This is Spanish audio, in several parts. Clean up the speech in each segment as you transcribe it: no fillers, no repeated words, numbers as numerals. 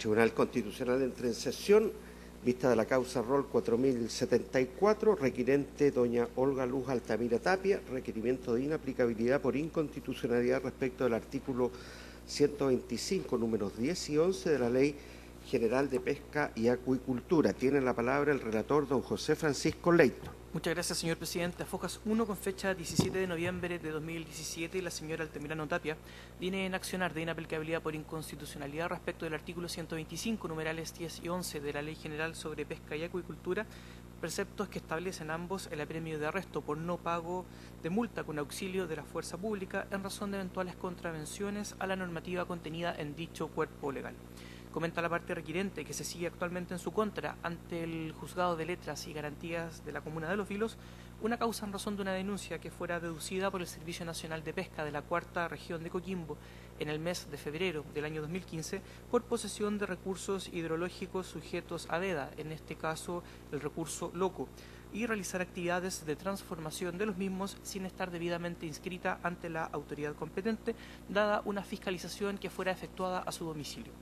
Tribunal Constitucional entra en sesión, vista de la causa rol 4074, requirente doña Olga Luz Altamira Tapia, requerimiento de inaplicabilidad por inconstitucionalidad respecto del artículo 125, números 10 y 11 de la Ley General de Pesca y Acuicultura. Tiene la palabra el relator, don José Francisco Leito. Muchas gracias, señor presidente. A Fojas 1, con fecha 17 de noviembre de 2017, la señora Altamirano Tapia viene en accionar de inaplicabilidad por inconstitucionalidad respecto del artículo 125, numerales 10 y 11 de la Ley General sobre Pesca y Acuicultura, preceptos que establecen ambos el apremio de arresto por no pago de multa con auxilio de la fuerza pública en razón de eventuales contravenciones a la normativa contenida en dicho cuerpo legal. Comenta la parte requirente que se sigue actualmente en su contra ante el Juzgado de Letras y Garantías de la Comuna de Los Vilos una causa en razón de una denuncia que fuera deducida por el Servicio Nacional de Pesca de la Cuarta Región de Coquimbo en el mes de febrero del año 2015 por posesión de recursos hidrológicos sujetos a veda, en este caso el recurso loco, y realizar actividades de transformación de los mismos sin estar debidamente inscrita ante la autoridad competente, dada una fiscalización que fuera efectuada a su domicilio.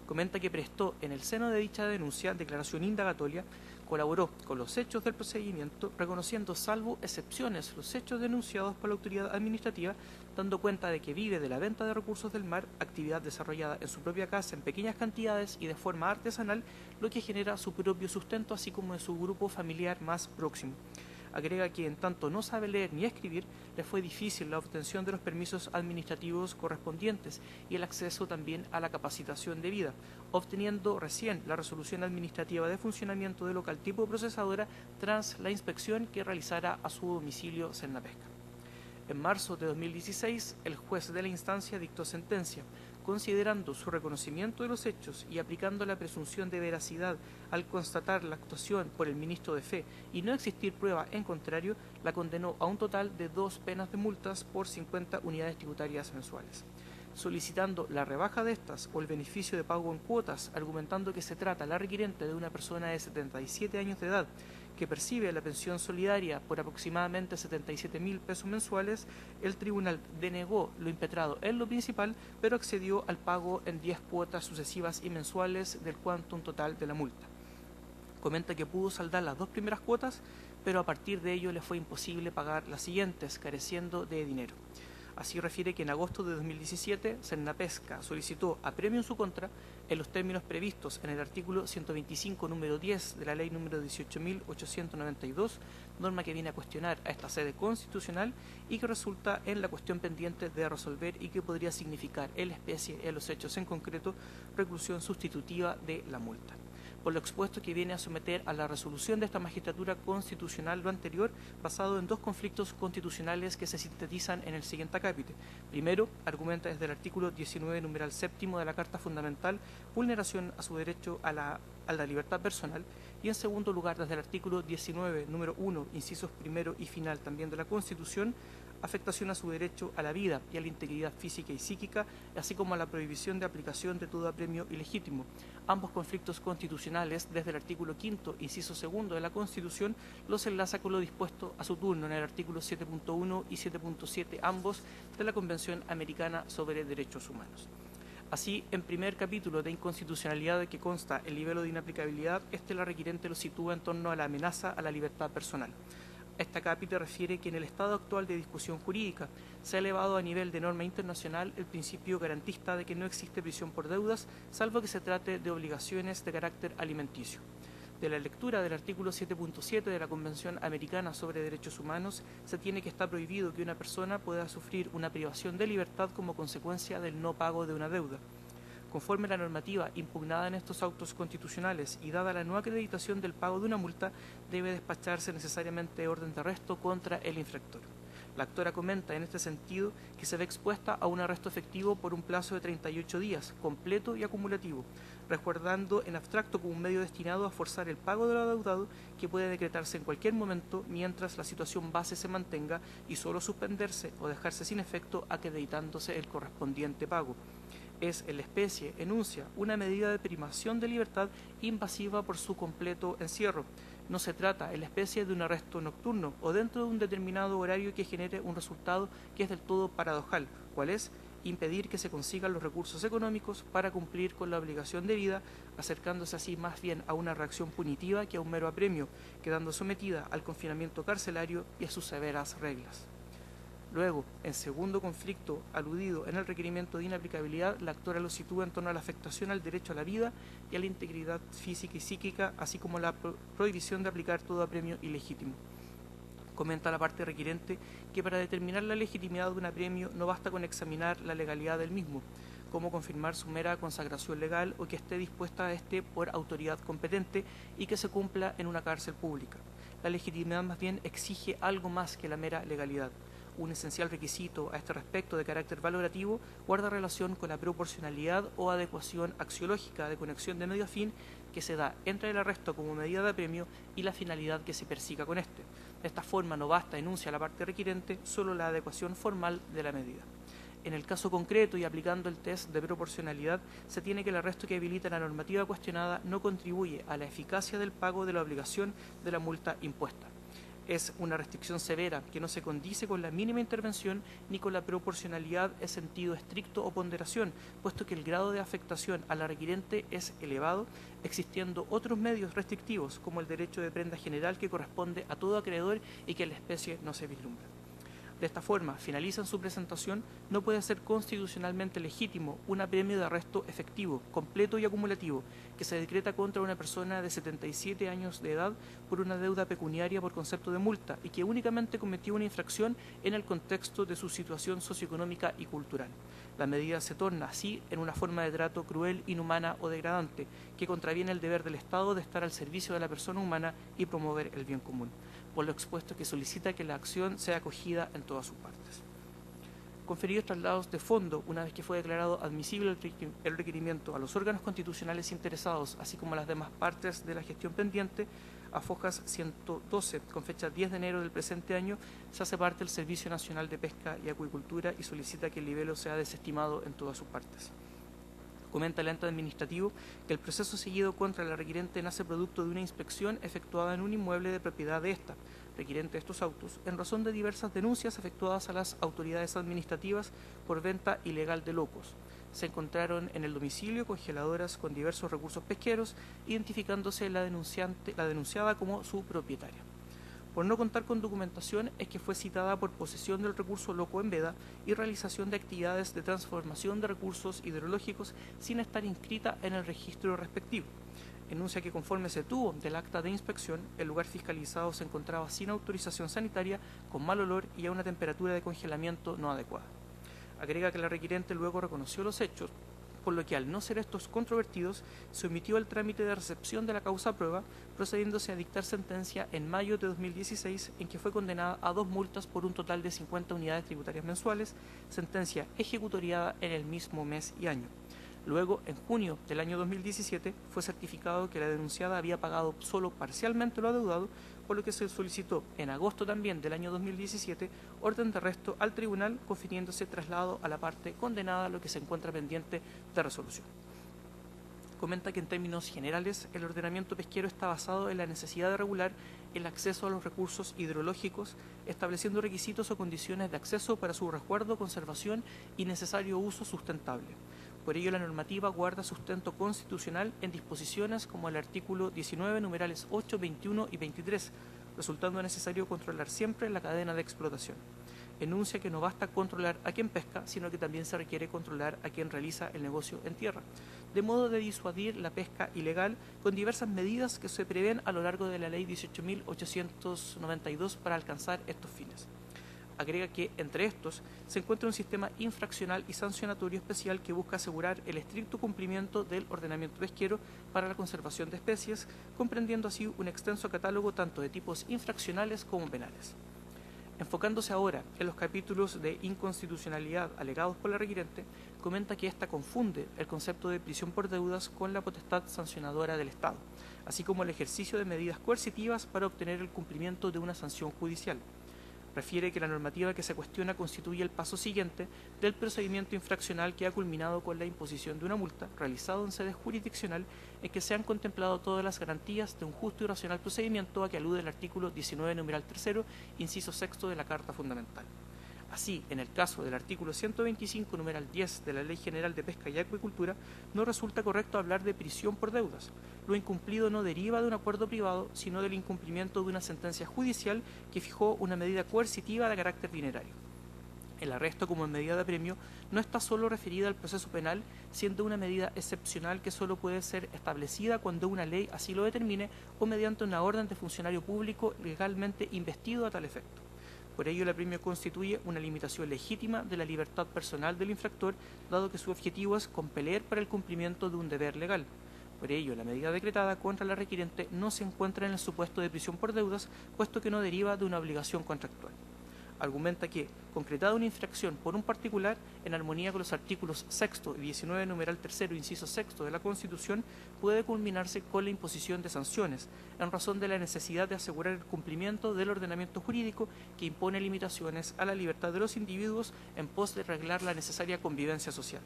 Comenta que prestó en el seno de dicha denuncia declaración indagatoria, colaboró con los hechos del procedimiento, reconociendo salvo excepciones los hechos denunciados por la autoridad administrativa, dando cuenta de que vive de la venta de recursos del mar, actividad desarrollada en su propia casa en pequeñas cantidades y de forma artesanal, lo que genera su propio sustento, así como de su grupo familiar más próximo. Agrega que en tanto no sabe leer ni escribir, le fue difícil la obtención de los permisos administrativos correspondientes y el acceso también a la capacitación debida, obteniendo recién la resolución administrativa de funcionamiento del local tipo procesadora tras la inspección que realizara a su domicilio Sennapesca. En marzo de 2016, el juez de la instancia dictó sentencia, considerando su reconocimiento de los hechos y aplicando la presunción de veracidad al constatar la actuación por el ministro de Fe y no existir prueba en contrario, la condenó a un total de 2 penas de multas por 50 unidades tributarias mensuales, solicitando la rebaja de estas o el beneficio de pago en cuotas, argumentando que se trata la requirente de una persona de 77 años de edad que percibe la pensión solidaria por aproximadamente 77.000 pesos mensuales. El tribunal denegó lo impetrado en lo principal, pero accedió al pago en 10 cuotas sucesivas y mensuales del quantum total de la multa. Comenta que pudo saldar las 2 primeras cuotas, pero a partir de ello le fue imposible pagar las siguientes, careciendo de dinero. Así refiere que en agosto de 2017, Sennapesca solicitó apremio en su contra en los términos previstos en el artículo 125, número 10 de la ley número 18.892, norma que viene a cuestionar a esta sede constitucional y que resulta en la cuestión pendiente de resolver y que podría significar en la especie y en los hechos en concreto reclusión sustitutiva de la multa. Por lo expuesto que viene a someter a la resolución de esta magistratura constitucional lo anterior, basado en 2 conflictos constitucionales que se sintetizan en el siguiente acápite. Primero, argumenta desde el artículo 19, numeral 7 de la Carta Fundamental, vulneración a su derecho a la libertad personal, y en segundo lugar, desde el artículo 19, número 1, incisos primero y final también de la Constitución, afectación a su derecho a la vida y a la integridad física y psíquica, así como a la prohibición de aplicación de todo apremio ilegítimo. Ambos conflictos constitucionales, desde el artículo 5, inciso segundo de la Constitución, los enlaza con lo dispuesto a su turno en el artículo 7.1 y 7.7, ambos de la Convención Americana sobre Derechos Humanos. Así, en primer capítulo de inconstitucionalidad de que consta el nivel de inaplicabilidad, la requirente lo sitúa en torno a la amenaza a la libertad personal. Esta cápita refiere que en el estado actual de discusión jurídica se ha elevado a nivel de norma internacional el principio garantista de que no existe prisión por deudas, salvo que se trate de obligaciones de carácter alimenticio. De la lectura del artículo 7.7 de la Convención Americana sobre Derechos Humanos, se tiene que está prohibido que una persona pueda sufrir una privación de libertad como consecuencia del no pago de una deuda. Conforme a la normativa impugnada en estos autos constitucionales y dada la no acreditación del pago de una multa, debe despacharse necesariamente orden de arresto contra el infractor. La actora comenta en este sentido que se ve expuesta a un arresto efectivo por un plazo de 38 días, completo y acumulativo, resguardando en abstracto como un medio destinado a forzar el pago de lo adeudado, que puede decretarse en cualquier momento mientras la situación base se mantenga y solo suspenderse o dejarse sin efecto acreditándose el correspondiente pago. Es en la especie, enuncia, una medida de privación de libertad invasiva por su completo encierro. No se trata en la especie de un arresto nocturno o dentro de un determinado horario que genere un resultado que es del todo paradojal, cual es impedir que se consigan los recursos económicos para cumplir con la obligación debida, acercándose así más bien a una reacción punitiva que a un mero apremio, quedando sometida al confinamiento carcelario y a sus severas reglas. Luego, en segundo conflicto aludido en el requerimiento de inaplicabilidad, la actora lo sitúa en torno a la afectación al derecho a la vida y a la integridad física y psíquica, así como la prohibición de aplicar todo apremio ilegítimo. Comenta la parte requerente que para determinar la legitimidad de un apremio no basta con examinar la legalidad del mismo, como confirmar su mera consagración legal o que esté dispuesta a este por autoridad competente y que se cumpla en una cárcel pública. La legitimidad más bien exige algo más que la mera legalidad. Un esencial requisito a este respecto de carácter valorativo guarda relación con la proporcionalidad o adecuación axiológica de conexión de medio a fin que se da entre el arresto como medida de apremio y la finalidad que se persiga con este. De esta forma no basta, enuncia la parte requerente, solo la adecuación formal de la medida. En el caso concreto y aplicando el test de proporcionalidad, se tiene que el arresto que habilita la normativa cuestionada no contribuye a la eficacia del pago de la obligación de la multa impuesta. Es una restricción severa que no se condice con la mínima intervención ni con la proporcionalidad en sentido estricto o ponderación, puesto que el grado de afectación a la requerente es elevado, existiendo otros medios restrictivos como el derecho de prenda general que corresponde a todo acreedor y que en la especie no se vislumbra. De esta forma, finaliza en su presentación, no puede ser constitucionalmente legítimo un apremio de arresto efectivo, completo y acumulativo, que se decreta contra una persona de 77 años de edad por una deuda pecuniaria por concepto de multa y que únicamente cometió una infracción en el contexto de su situación socioeconómica y cultural. La medida se torna así en una forma de trato cruel, inhumana o degradante, que contraviene el deber del Estado de estar al servicio de la persona humana y promover el bien común. Por lo expuesto que solicita que la acción sea acogida en todas sus partes. Conferidos traslados de fondo, una vez que fue declarado admisible el requerimiento a los órganos constitucionales interesados, así como a las demás partes de la gestión pendiente, a Fojas 112, con fecha 10 de enero del presente año, se hace parte del Servicio Nacional de Pesca y Acuicultura y solicita que el libelo sea desestimado en todas sus partes. Comenta el ente administrativo que el proceso seguido contra la requerente nace producto de una inspección efectuada en un inmueble de propiedad de esta, requerente de estos autos, en razón de diversas denuncias efectuadas a las autoridades administrativas por venta ilegal de locos. Se encontraron en el domicilio congeladoras con diversos recursos pesqueros, identificándose la denunciada como su propietaria. Por no contar con documentación es que fue citada por posesión del recurso loco en veda y realización de actividades de transformación de recursos hidrológicos sin estar inscrita en el registro respectivo. Enuncia que conforme se tuvo del acta de inspección, el lugar fiscalizado se encontraba sin autorización sanitaria, con mal olor y a una temperatura de congelamiento no adecuada. Agrega que la requerente luego reconoció los hechos, por lo que al no ser estos controvertidos, se omitió el trámite de recepción de la causa a prueba, procediéndose a dictar sentencia en mayo de 2016, en que fue condenada a 2 multas por un total de 50 unidades tributarias mensuales, sentencia ejecutoriada en el mismo mes y año. Luego, en junio del año 2017, fue certificado que la denunciada había pagado solo parcialmente lo adeudado, por lo que se solicitó en agosto también del año 2017 orden de arresto al tribunal, confiriéndose traslado a la parte condenada, lo que se encuentra pendiente de resolución. Comenta que en términos generales el ordenamiento pesquero está basado en la necesidad de regular el acceso a los recursos hidrológicos, estableciendo requisitos o condiciones de acceso para su resguardo, conservación y necesario uso sustentable. Por ello, la normativa guarda sustento constitucional en disposiciones como el artículo 19, numerales 8, 21 y 23, resultando necesario controlar siempre la cadena de explotación. Enuncia que no basta controlar a quien pesca, sino que también se requiere controlar a quien realiza el negocio en tierra, de modo de disuadir la pesca ilegal con diversas medidas que se prevén a lo largo de la Ley 18.892 para alcanzar estos fines. Agrega que, entre estos, se encuentra un sistema infraccional y sancionatorio especial que busca asegurar el estricto cumplimiento del ordenamiento pesquero para la conservación de especies, comprendiendo así un extenso catálogo tanto de tipos infraccionales como penales. Enfocándose ahora en los capítulos de inconstitucionalidad alegados por la requerente, comenta que ésta confunde el concepto de prisión por deudas con la potestad sancionadora del Estado, así como el ejercicio de medidas coercitivas para obtener el cumplimiento de una sanción judicial. Refiere que la normativa que se cuestiona constituye el paso siguiente del procedimiento infraccional que ha culminado con la imposición de una multa realizado en sede jurisdiccional en que se han contemplado todas las garantías de un justo y racional procedimiento a que alude el artículo 19, numeral 3, inciso 6 de la Carta Fundamental. Así, en el caso del artículo 125, numeral 10 de la Ley General de Pesca y Acuicultura, no resulta correcto hablar de prisión por deudas. Lo incumplido no deriva de un acuerdo privado, sino del incumplimiento de una sentencia judicial que fijó una medida coercitiva de carácter dinerario. El arresto como medida de apremio no está solo referida al proceso penal, siendo una medida excepcional que solo puede ser establecida cuando una ley así lo determine o mediante una orden de funcionario público legalmente investido a tal efecto. Por ello, el apremio constituye una limitación legítima de la libertad personal del infractor, dado que su objetivo es compeler para el cumplimiento de un deber legal. Por ello, la medida decretada contra la requirente no se encuentra en el supuesto de prisión por deudas, puesto que no deriva de una obligación contractual. Argumenta que, concretada una infracción por un particular, en armonía con los artículos 6 y 19, numeral 3, inciso 6 de la Constitución, puede culminarse con la imposición de sanciones, en razón de la necesidad de asegurar el cumplimiento del ordenamiento jurídico que impone limitaciones a la libertad de los individuos en pos de arreglar la necesaria convivencia social.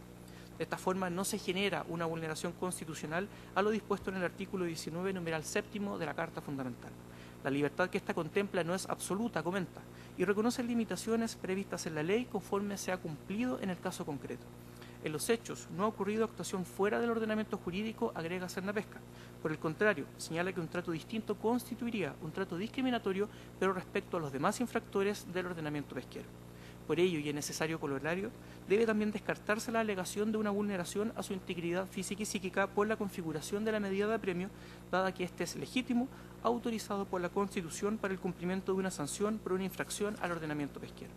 De esta forma no se genera una vulneración constitucional a lo dispuesto en el artículo 19, numeral 7 de la Carta Fundamental. La libertad que ésta contempla no es absoluta, comenta, y reconoce limitaciones previstas en la ley conforme se ha cumplido en el caso concreto. En los hechos no ha ocurrido actuación fuera del ordenamiento jurídico, agrega Cernapesca. Por el contrario, señala que un trato distinto constituiría un trato discriminatorio, pero respecto a los demás infractores del ordenamiento pesquero. Por ello, y en necesario corolario, debe también descartarse la alegación de una vulneración a su integridad física y psíquica por la configuración de la medida de apremio, dada que éste es legítimo, autorizado por la Constitución para el cumplimiento de una sanción por una infracción al ordenamiento pesquero.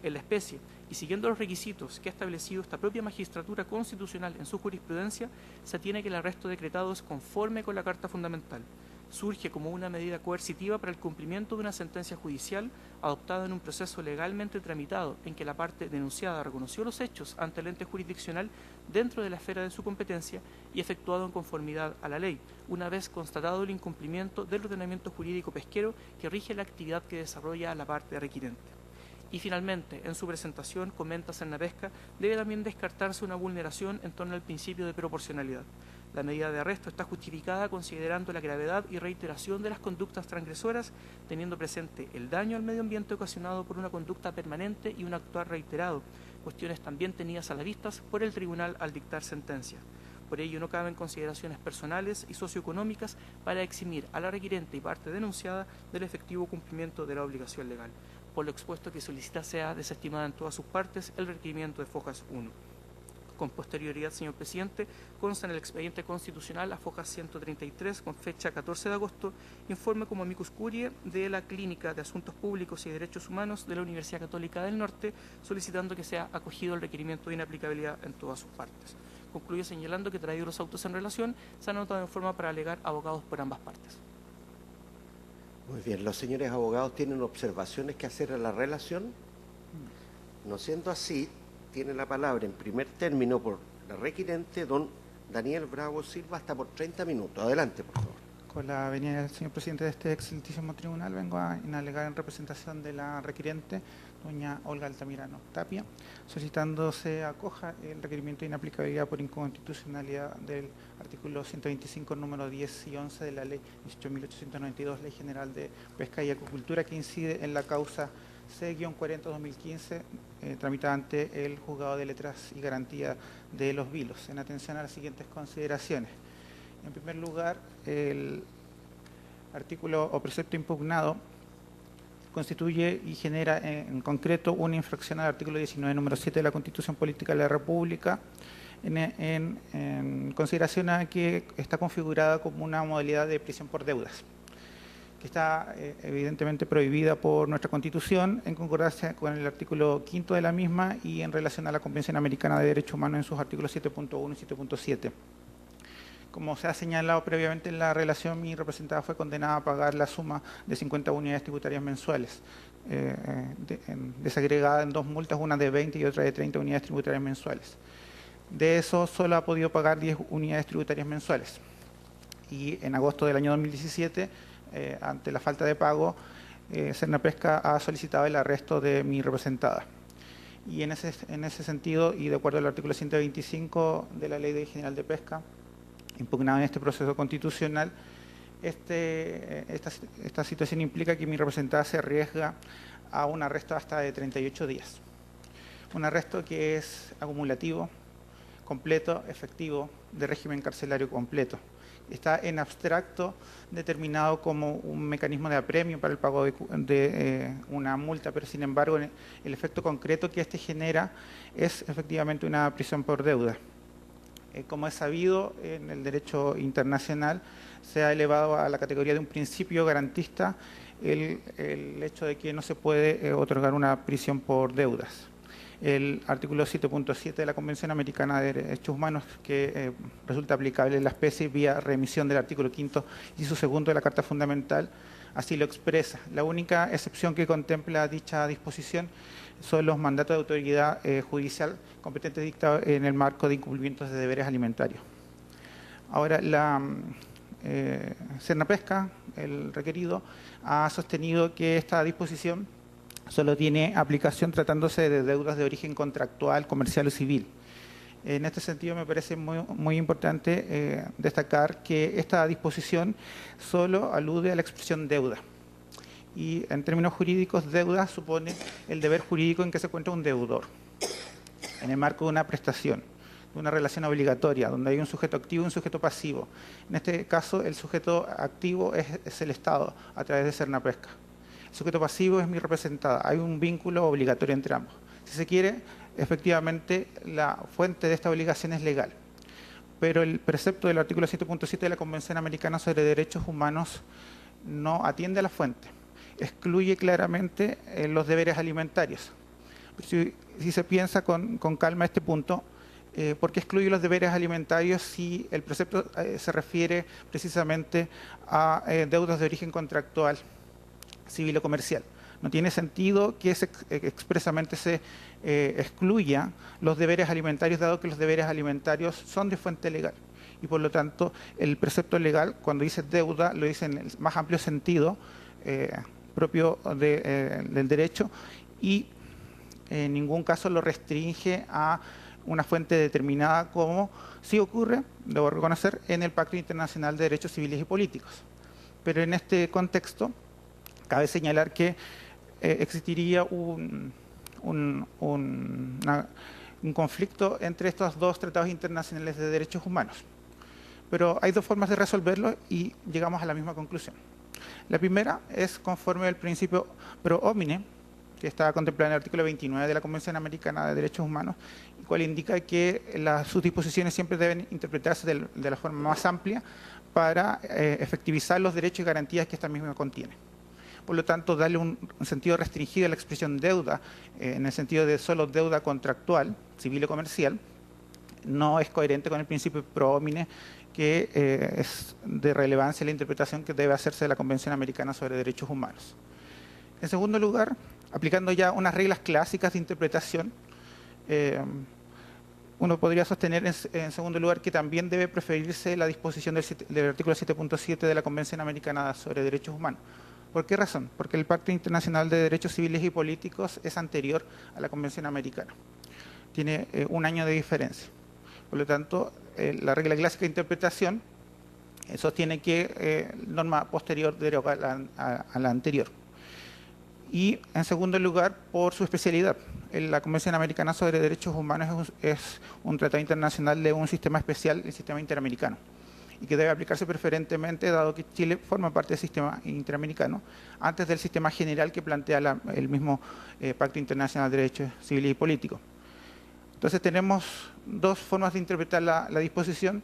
En la especie, y siguiendo los requisitos que ha establecido esta propia magistratura constitucional en su jurisprudencia, se atiene que el arresto decretado es conforme con la Carta Fundamental. Surge como una medida coercitiva para el cumplimiento de una sentencia judicial adoptada en un proceso legalmente tramitado en que la parte denunciada reconoció los hechos ante el ente jurisdiccional dentro de la esfera de su competencia y efectuado en conformidad a la ley, una vez constatado el incumplimiento del ordenamiento jurídico pesquero que rige la actividad que desarrolla la parte requirente. Y finalmente, en su presentación, comenta Cernapesca, debe también descartarse una vulneración en torno al principio de proporcionalidad. La medida de arresto está justificada considerando la gravedad y reiteración de las conductas transgresoras, teniendo presente el daño al medio ambiente ocasionado por una conducta permanente y un actuar reiterado, cuestiones también tenidas a la vista por el tribunal al dictar sentencia. Por ello, no caben consideraciones personales y socioeconómicas para eximir a la requirente y parte denunciada del efectivo cumplimiento de la obligación legal. Por lo expuesto, que solicita sea desestimada en todas sus partes el requerimiento de Fojas 1. Con posterioridad, señor presidente, consta en el expediente constitucional a Fojas 133, con fecha 14 de agosto, informe como amicus curiae de la Clínica de Asuntos Públicos y Derechos Humanos de la Universidad Católica del Norte, solicitando que sea acogido el requerimiento de inaplicabilidad en todas sus partes. Concluye señalando que, traídos los autos en relación, se han anotado en forma para alegar abogados por ambas partes. Muy bien, los señores abogados tienen observaciones que hacer a la relación. No siendo así, tiene la palabra en primer término por la requirente, don Daniel Bravo Silva, hasta por 30 minutos. Adelante, por favor. Con la venia del señor presidente de este excelentísimo tribunal, vengo a alegar en representación de la requirente, doña Olga Altamirano Tapia, solicitando se acoja el requerimiento de inaplicabilidad por inconstitucionalidad del artículo 125, número 10 y 11 de la Ley 18.892, Ley General de Pesca y Acuicultura, que incide en la causa C-40-2015, tramitada ante el Juzgado de Letras y Garantía de los Vilos, en atención a las siguientes consideraciones. En primer lugar, el artículo o precepto impugnado constituye y genera en concreto una infracción al artículo 19, número 7 de la Constitución Política de la República, en consideración a que está configurada como una modalidad de prisión por deudas, que está evidentemente prohibida por nuestra Constitución en concordancia con el artículo 5 de la misma y en relación a la Convención Americana de Derechos Humanos en sus artículos 7.1 y 7.7. Como se ha señalado previamente en la relación, mi representada fue condenada a pagar la suma de 50 unidades tributarias mensuales, desagregada en dos multas, una de 20 y otra de 30 unidades tributarias mensuales. De eso solo ha podido pagar 10 unidades tributarias mensuales. Y en agosto del año 2017, ante la falta de pago, Cernapesca ha solicitado el arresto de mi representada. Y en ese sentido, y de acuerdo al artículo 125 de la Ley General de Pesca, impugnado en este proceso constitucional, esta situación implica que mi representada se arriesga a un arresto hasta de 38 días. Un arresto que es acumulativo, completo, efectivo, de régimen carcelario completo. Está en abstracto determinado como un mecanismo de apremio para el pago de una multa, pero sin embargo el efecto concreto que este genera es efectivamente una prisión por deuda. Como es sabido, en el derecho internacional se ha elevado a la categoría de un principio garantista el hecho de que no se puede otorgar una prisión por deudas. El artículo 7.7 de la Convención Americana de Derechos Humanos, que resulta aplicable en la especie vía remisión del artículo 5º y su segundo de la Carta Fundamental, así lo expresa. La única excepción que contempla dicha disposición son los mandatos de autoridad judicial competentes dictados en el marco de incumplimientos de deberes alimentarios. Ahora, la Cernapesca, el requerido, ha sostenido que esta disposición solo tiene aplicación tratándose de deudas de origen contractual, comercial o civil. En este sentido me parece muy importante destacar que esta disposición solo alude a la expresión deuda. Y en términos jurídicos, deuda supone el deber jurídico en que se encuentra un deudor, en el marco de una prestación, de una relación obligatoria, donde hay un sujeto activo y un sujeto pasivo. En este caso, el sujeto activo es el Estado, a través de Cernapesca. El sujeto pasivo es mi representada. Hay un vínculo obligatorio entre ambos. Si se quiere, efectivamente, la fuente de esta obligación es legal. Pero el precepto del artículo 7.7 de la Convención Americana sobre Derechos Humanos no atiende a la fuente. Excluye claramente los deberes alimentarios. Si se piensa con calma este punto, ¿por qué excluye los deberes alimentarios si el precepto se refiere precisamente a deudas de origen contractual, civil o comercial? No tiene sentido que expresamente se excluya los deberes alimentarios, dado que los deberes alimentarios son de fuente legal. Y por lo tanto, el precepto legal, cuando dice deuda, lo dice en el más amplio sentido propio del derecho, y en ningún caso lo restringe a una fuente determinada, como sí ocurre, debo reconocer, en el Pacto Internacional de Derechos Civiles y Políticos. Pero en este contexto, cabe señalar que existiría un conflicto entre estos dos tratados internacionales de derechos humanos. Pero hay dos formas de resolverlo y llegamos a la misma conclusión. La primera es conforme al principio pro homine, que está contemplado en el artículo 29 de la Convención Americana de Derechos Humanos, el cual indica que sus disposiciones siempre deben interpretarse de la forma más amplia para efectivizar los derechos y garantías que esta misma contiene. Por lo tanto, darle un sentido restringido a la expresión deuda, en el sentido de solo deuda contractual, civil o comercial, no es coherente con el principio pro homine, que es de relevancia la interpretación que debe hacerse de la Convención Americana sobre Derechos Humanos. En segundo lugar, aplicando ya unas reglas clásicas de interpretación, uno podría sostener en segundo lugar que también debe preferirse la disposición del artículo 7.7 de la Convención Americana sobre Derechos Humanos. ¿Por qué razón? Porque el Pacto Internacional de Derechos Civiles y Políticos es anterior a la Convención Americana. Tiene un año de diferencia. Por lo tanto, la regla clásica de interpretación sostiene que norma posterior deroga a la anterior. Y, en segundo lugar, por su especialidad. La Convención Americana sobre Derechos Humanos es un tratado internacional de un sistema especial, el sistema interamericano, y que debe aplicarse preferentemente, dado que Chile forma parte del sistema interamericano, antes del sistema general que plantea el mismo Pacto Internacional de Derechos Civiles y Políticos. Entonces tenemos dos formas de interpretar la disposición,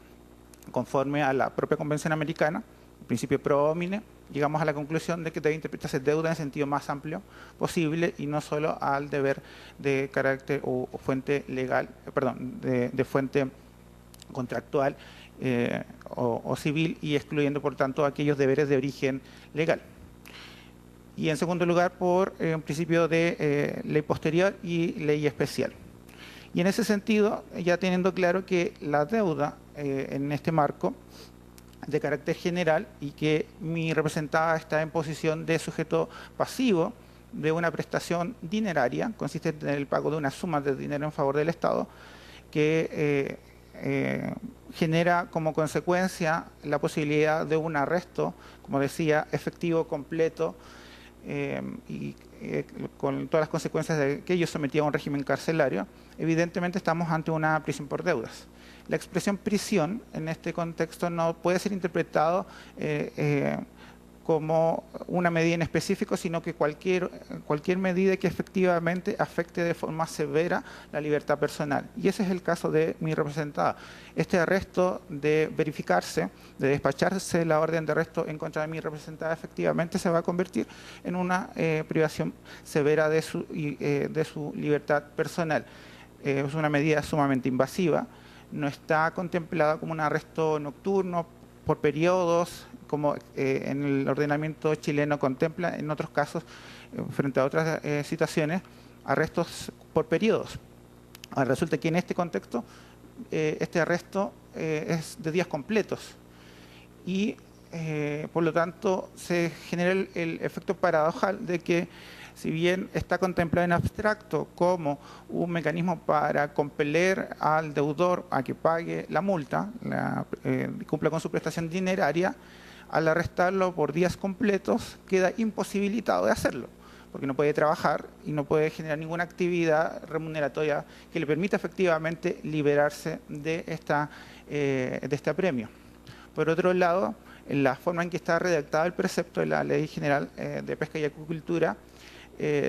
conforme a la propia Convención Americana, el principio pro homine. Llegamos a la conclusión de que debe interpretarse deuda en el sentido más amplio posible y no solo al deber de carácter o fuente legal, de fuente contractual o civil, y excluyendo por tanto aquellos deberes de origen legal. Y en segundo lugar, por un principio de ley posterior y ley especial. Y en ese sentido, ya teniendo claro que la deuda en este marco de carácter general y que mi representada está en posición de sujeto pasivo de una prestación dineraria, consistente en el pago de una suma de dinero en favor del Estado, que genera como consecuencia la posibilidad de un arresto, como decía, efectivo, completo, con todas las consecuencias de que ello sometía a un régimen carcelario, evidentemente estamos ante una prisión por deudas. La expresión prisión en este contexto no puede ser interpretado como una medida en específico, sino que cualquier medida que efectivamente afecte de forma severa la libertad personal. Y ese es el caso de mi representada. Este arresto, de verificarse, de despacharse la orden de arresto en contra de mi representada, efectivamente se va a convertir en una privación severa de su libertad personal. Es una medida sumamente invasiva, no está contemplada como un arresto nocturno por periodos, como en el ordenamiento chileno contempla en otros casos, frente a otras situaciones, arrestos por periodos. Ahora, resulta que en este contexto, este arresto es de días completos y, por lo tanto, se genera el efecto paradojal de que, si bien está contemplado en abstracto como un mecanismo para compeler al deudor a que pague la multa, cumpla con su prestación dineraria, al arrestarlo por días completos queda imposibilitado de hacerlo, porque no puede trabajar y no puede generar ninguna actividad remuneratoria que le permita efectivamente liberarse de este apremio. Por otro lado, en la forma en que está redactado el precepto de la Ley General de Pesca y Acuicultura,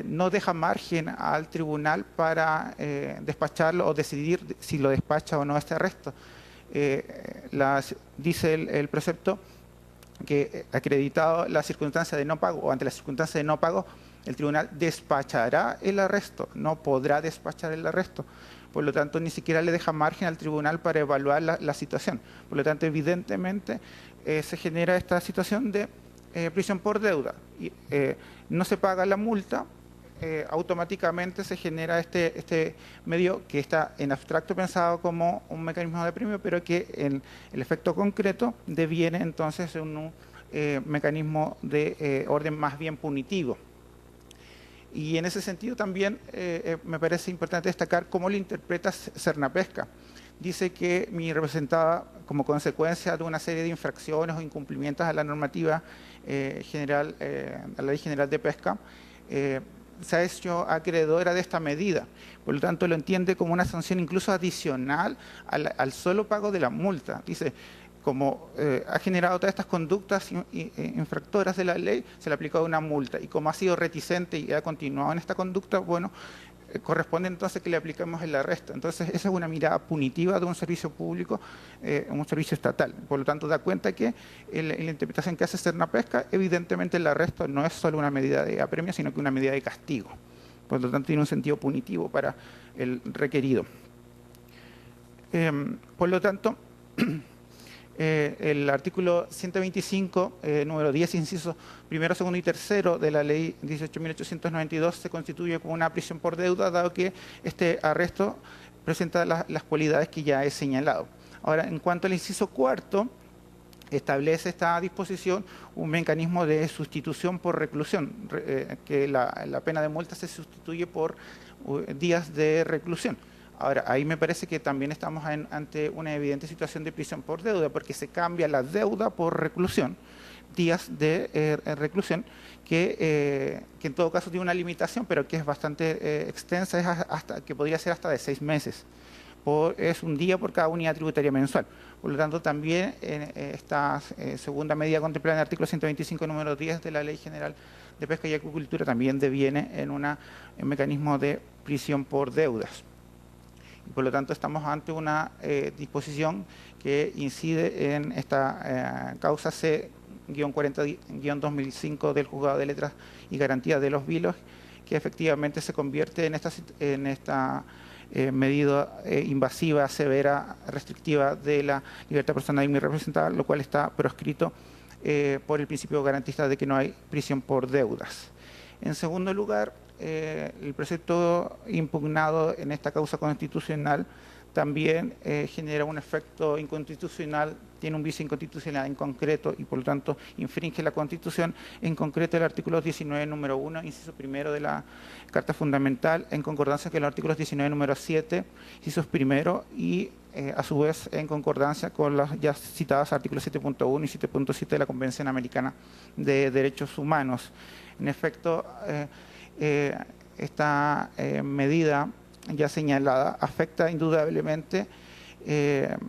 no deja margen al tribunal para despacharlo o decidir si lo despacha o no este arresto. Dice el precepto que, acreditado la circunstancia de no pago o ante la circunstancia de no pago, el tribunal despachará el arresto, no podrá despachar el arresto. Por lo tanto, ni siquiera le deja margen al tribunal para evaluar la situación. Por lo tanto, evidentemente, se genera esta situación de prisión por deuda. No se paga la multa, automáticamente se genera este medio que está en abstracto pensado como un mecanismo de premio, pero que en el efecto concreto deviene entonces un mecanismo de orden más bien punitivo. Y en ese sentido también me parece importante destacar cómo lo interpreta Cernapesca. Dice que mi representada, como consecuencia de una serie de infracciones o incumplimientos a la normativa general, a la Ley General de Pesca, se ha hecho acreedora de esta medida. Por lo tanto, lo entiende como una sanción incluso adicional al solo pago de la multa. Dice, como ha generado todas estas conductas infractoras de la ley, se le ha aplicado una multa. Y como ha sido reticente y ha continuado en esta conducta, bueno, corresponde entonces que le apliquemos el arresto. Entonces, esa es una mirada punitiva de un servicio público, un servicio estatal. Por lo tanto, da cuenta que en la interpretación que hace Cernapesca, evidentemente el arresto no es solo una medida de apremio, sino que una medida de castigo. Por lo tanto, tiene un sentido punitivo para el requerido. Por lo tanto, el artículo 125, número 10, incisos primero, segundo y tercero de la ley 18.892 se constituye como una prisión por deuda, dado que este arresto presenta las cualidades que ya he señalado. Ahora, en cuanto al inciso cuarto, establece esta disposición un mecanismo de sustitución por reclusión, que la pena de multa se sustituye por días de reclusión. Ahora, ahí me parece que también estamos ante una evidente situación de prisión por deuda, porque se cambia la deuda por reclusión, días de reclusión, que en todo caso tiene una limitación, pero que es bastante extensa, que podría ser hasta de 6 meses. Es un día por cada unidad tributaria mensual. Por lo tanto, también esta segunda medida contemplada en el artículo 125, número 10 de la Ley General de Pesca y Acuicultura también deviene en un mecanismo de prisión por deudas. Por lo tanto, estamos ante una disposición que incide en esta causa C-40-2005 del Juzgado de Letras y Garantías de los Vilos, que efectivamente se convierte en esta medida invasiva, severa, restrictiva de la libertad personal y muy representada, lo cual está proscrito por el principio garantista de que no hay prisión por deudas. En segundo lugar, el precepto impugnado en esta causa constitucional también genera un efecto inconstitucional, tiene un vicio inconstitucional en concreto y por lo tanto infringe la Constitución, en concreto el artículo 19, número 1, inciso primero de la Carta Fundamental, en concordancia con los artículos 19, número 7, incisos primero y a su vez en concordancia con los ya citados artículos 7.1 y 7.7 de la Convención Americana de Derechos Humanos. En efecto, esta medida ya señalada afecta indudablemente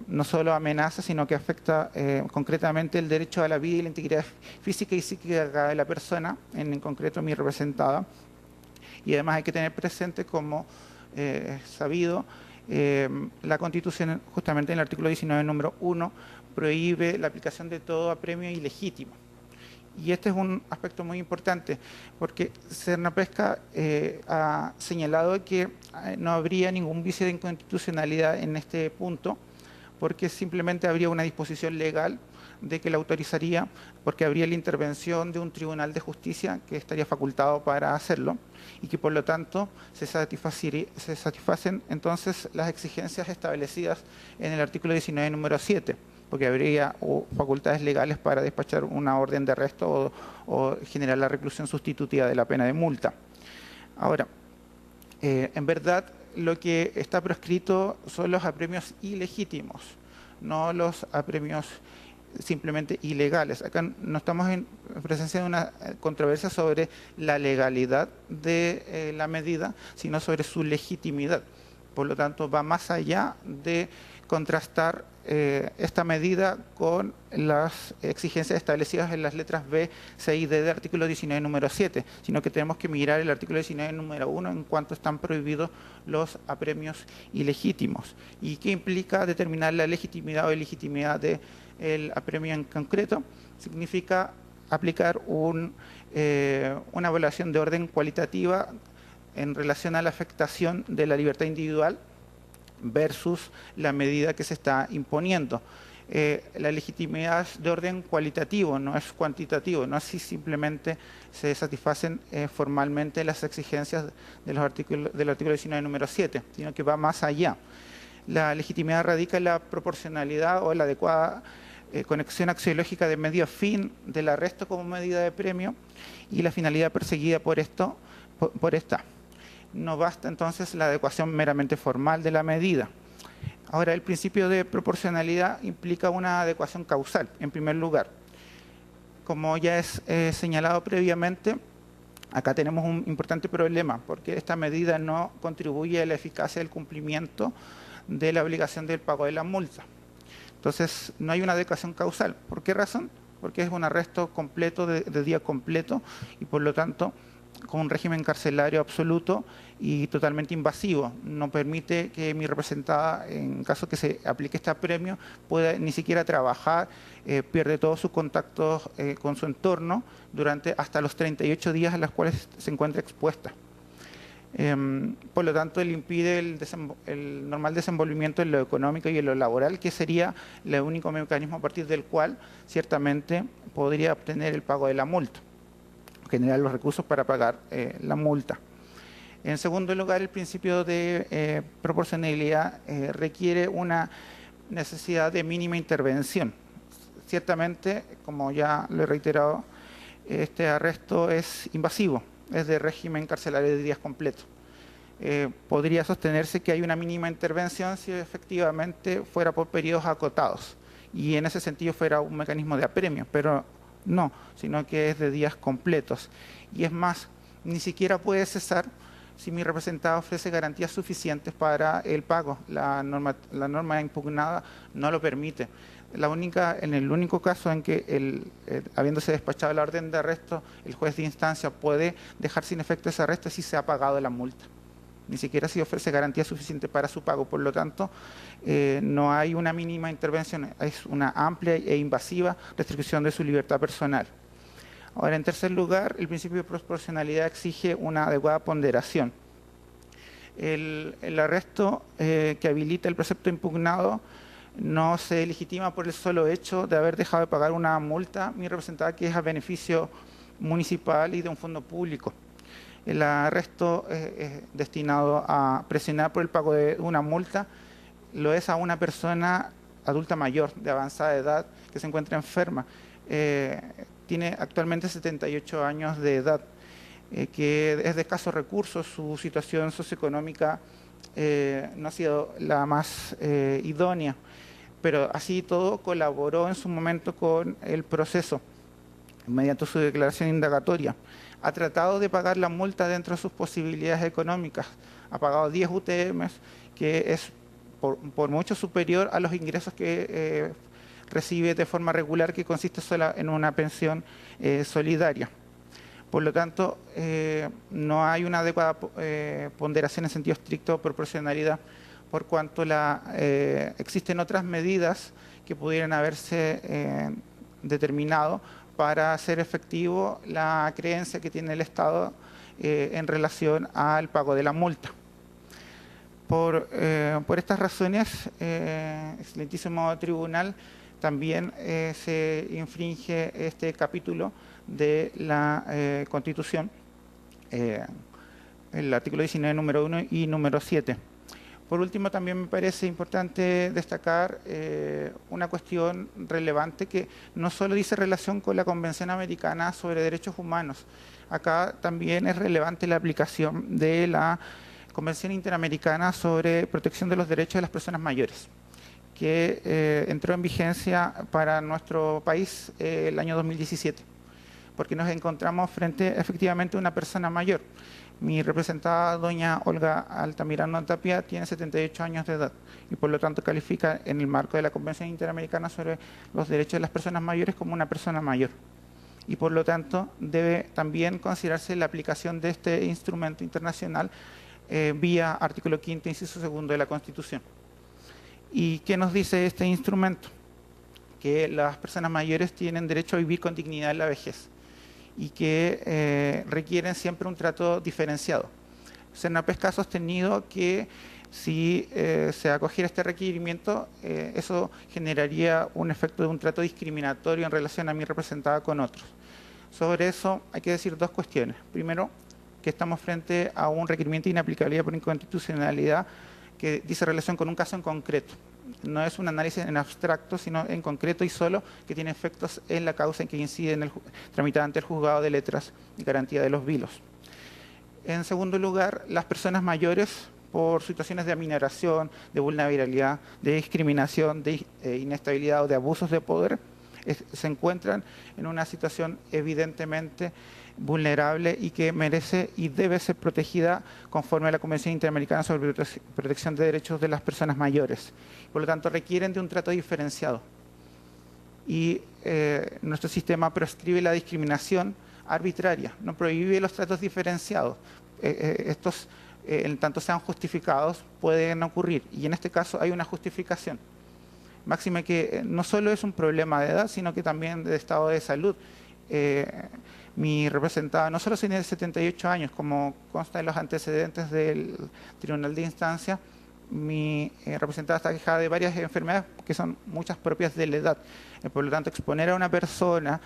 no solo amenaza, sino que afecta concretamente el derecho a la vida y la integridad física y psíquica de la persona, en concreto mi representada. Y además hay que tener presente, como sabido, la Constitución, justamente en el artículo 19, número 1, prohíbe la aplicación de todo apremio ilegítimo. Y este es un aspecto muy importante, porque Cernapesca ha señalado que no habría ningún vicio de inconstitucionalidad en este punto, porque simplemente habría una disposición legal de que la autorizaría, porque habría la intervención de un tribunal de justicia que estaría facultado para hacerlo, y que por lo tanto se satisfacen entonces las exigencias establecidas en el artículo 19, número 7. Porque habría facultades legales para despachar una orden de arresto o generar la reclusión sustitutiva de la pena de multa. Ahora, en verdad, lo que está proscrito son los apremios ilegítimos, no los apremios simplemente ilegales. Acá no estamos en presencia de una controversia sobre la legalidad de la medida, sino sobre su legitimidad. Por lo tanto, va más allá de contrastar esta medida con las exigencias establecidas en las letras B, C y D del artículo 19, número 7, sino que tenemos que mirar el artículo 19, número 1 en cuanto están prohibidos los apremios ilegítimos. ¿Y qué implica determinar la legitimidad o ilegitimidad del apremio en concreto? Significa aplicar una evaluación de orden cualitativa en relación a la afectación de la libertad individual versus la medida que se está imponiendo. La legitimidad es de orden cualitativo, no es cuantitativo, no así simplemente se satisfacen formalmente las exigencias de los del artículo 19, número 7, sino que va más allá. La legitimidad radica en la proporcionalidad o la adecuada conexión axiológica de medio fin del arresto como medida de premio y la finalidad perseguida por esta. No basta entonces la adecuación meramente formal de la medida. Ahora, el principio de proporcionalidad implica una adecuación causal, en primer lugar. Como ya es señalado previamente, acá tenemos un importante problema, porque esta medida no contribuye a la eficacia del cumplimiento de la obligación del pago de la multa. Entonces, no hay una adecuación causal. ¿Por qué razón? Porque es un arresto completo de día completo y por lo tanto con un régimen carcelario absoluto y totalmente invasivo. No permite que mi representada, en caso que se aplique este apremio, pueda ni siquiera trabajar, pierde todos sus contactos con su entorno durante hasta los 38 días a los cuales se encuentra expuesta. Por lo tanto, le impide el normal desenvolvimiento en lo económico y en lo laboral, que sería el único mecanismo a partir del cual ciertamente podría obtener el pago de la multa, generar los recursos para pagar la multa. En segundo lugar, el principio de proporcionalidad requiere una necesidad de mínima intervención. Ciertamente, como ya lo he reiterado, este arresto es invasivo, es de régimen carcelario de días completos. Podría sostenerse que hay una mínima intervención si efectivamente fuera por periodos acotados y en ese sentido fuera un mecanismo de apremio, pero no, sino que es de días completos. Y es más, ni siquiera puede cesar si mi representado ofrece garantías suficientes para el pago. La norma impugnada no lo permite. En el único caso en que, habiéndose despachado la orden de arresto, el juez de instancia puede dejar sin efecto ese arresto si se ha pagado la multa. Ni siquiera si ofrece garantía suficiente para su pago. Por lo tanto, no hay una mínima intervención, es una amplia e invasiva restricción de su libertad personal. Ahora, en tercer lugar, el principio de proporcionalidad exige una adecuada ponderación. El arresto que habilita el precepto impugnado no se legitima por el solo hecho de haber dejado de pagar una multa mi representada que es a beneficio municipal y de un fondo público. El arresto es destinado a presionar por el pago de una multa lo es a una persona adulta mayor de avanzada edad que se encuentra enferma. Tiene actualmente 78 años de edad, que es de escasos recursos, su situación socioeconómica no ha sido la más idónea, pero así todo colaboró en su momento con el proceso mediante su declaración indagatoria. Ha tratado de pagar la multa dentro de sus posibilidades económicas, ha pagado 10 UTMs, que es por mucho superior a los ingresos que recibe de forma regular, que consiste sola en una pensión solidaria. Por lo tanto, no hay una adecuada ponderación en sentido estricto de proporcionalidad, por cuanto existen otras medidas que pudieran haberse determinado para hacer efectivo la creencia que tiene el Estado en relación al pago de la multa. Por estas razones, excelentísimo tribunal, también se infringe este capítulo de la Constitución, el artículo 19, número 1 y número 7. Por último, también me parece importante destacar una cuestión relevante que no solo dice relación con la Convención Americana sobre Derechos Humanos. Acá también es relevante la aplicación de la Convención Interamericana sobre Protección de los Derechos de las Personas Mayores, que entró en vigencia para nuestro país el año 2017, porque nos encontramos frente efectivamente a una persona mayor. Mi representada, doña Olga Altamirano Tapia, tiene 78 años de edad y por lo tanto califica en el marco de la Convención Interamericana sobre los Derechos de las Personas Mayores como una persona mayor. Y por lo tanto debe también considerarse la aplicación de este instrumento internacional vía artículo 5º, inciso 2 de la Constitución. ¿Y qué nos dice este instrumento? Que las personas mayores tienen derecho a vivir con dignidad en la vejez y que requieren siempre un trato diferenciado. CERNAPESCA ha sostenido que si se acogiera este requerimiento, eso generaría un efecto de un trato discriminatorio en relación a mi representada con otros. Sobre eso hay que decir dos cuestiones. Primero, que estamos frente a un requerimiento de inaplicabilidad por inconstitucionalidad que dice relación con un caso en concreto. No es un análisis en abstracto, sino en concreto y solo, que tiene efectos en la causa en que incide en el tramitado ante el juzgado de letras y garantía de los vilos. En segundo lugar, las personas mayores, por situaciones de aminoración, de vulnerabilidad, de discriminación, de inestabilidad o de abusos de poder, se encuentran en una situación evidentemente vulnerable y que merece y debe ser protegida conforme a la Convención Interamericana sobre Protección de Derechos de las Personas Mayores. Por lo tanto, requieren de un trato diferenciado. Y nuestro sistema proscribe la discriminación arbitraria, no prohíbe los tratos diferenciados. Estos, en tanto sean justificados, pueden ocurrir. Y en este caso hay una justificación. Máxime que no solo es un problema de edad, sino que también de estado de salud. Mi representada no solo tiene 78 años, como consta en los antecedentes del Tribunal de Instancia, mi representada está quejada de varias enfermedades que son muchas propias de la edad. Por lo tanto, exponer a una persona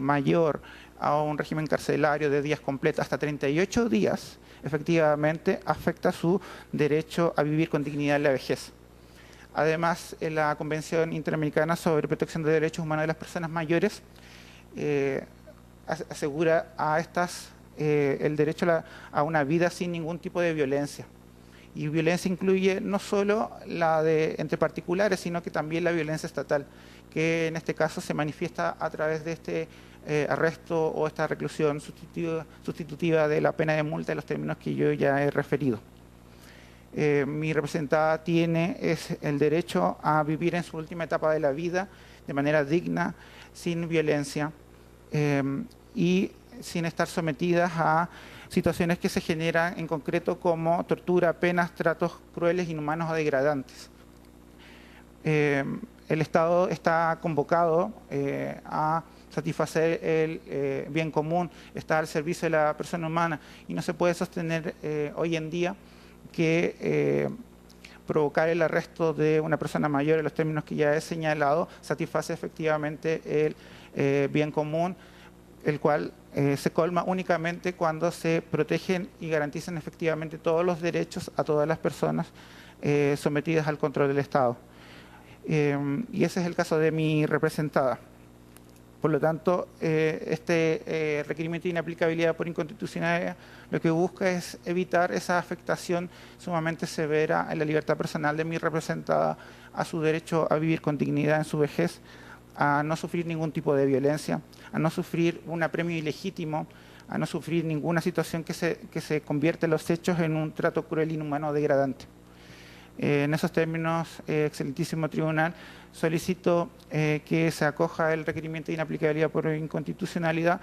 mayor a un régimen carcelario de días completos, hasta 38 días, efectivamente afecta su derecho a vivir con dignidad en la vejez. Además, en la Convención Interamericana sobre Protección de Derechos Humanos de las Personas Mayores asegura a estas el derecho a una vida sin ningún tipo de violencia. Y violencia incluye no solo la de entre particulares, sino que también la violencia estatal, que en este caso se manifiesta a través de este arresto o esta reclusión sustitutiva de la pena de multa en los términos que yo ya he referido. Mi representada tiene el derecho a vivir en su última etapa de la vida de manera digna, sin violencia y sin estar sometidas a situaciones que se generan en concreto como tortura, penas, tratos crueles, inhumanos o degradantes. El Estado está convocado a satisfacer el bien común, está al servicio de la persona humana y no se puede sostener hoy en día que provocar el arresto de una persona mayor en los términos que ya he señalado satisface efectivamente el bien común, el cual se colma únicamente cuando se protegen y garantizan efectivamente todos los derechos a todas las personas sometidas al control del Estado. Y ese es el caso de mi representada. Por lo tanto, este requerimiento de inaplicabilidad por inconstitucionalidad lo que busca es evitar esa afectación sumamente severa en la libertad personal de mi representada, a su derecho a vivir con dignidad en su vejez, a no sufrir ningún tipo de violencia, a no sufrir un apremio ilegítimo, a no sufrir ninguna situación que se convierta en los hechos en un trato cruel, inhumano o degradante. En esos términos, excelentísimo tribunal, solicito que se acoja el requerimiento de inaplicabilidad por inconstitucionalidad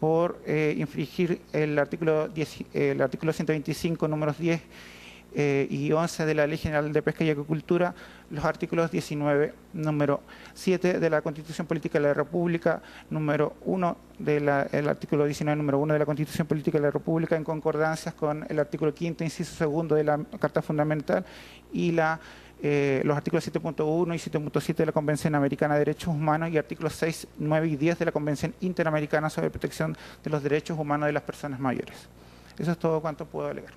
por infringir el artículo 125, números 10 y 11 de la Ley General de Pesca y Acuicultura, los artículos 19, número 7 de la Constitución Política de la República, número 1 el artículo 19, número 1 de la Constitución Política de la República, en concordancias con el artículo 5º, inciso 2 de la Carta Fundamental y los artículos 7.1 y 7.7 de la Convención Americana de Derechos Humanos y artículos 6, 9 y 10 de la Convención Interamericana sobre Protección de los Derechos Humanos de las Personas Mayores. Eso es todo cuanto puedo alegar.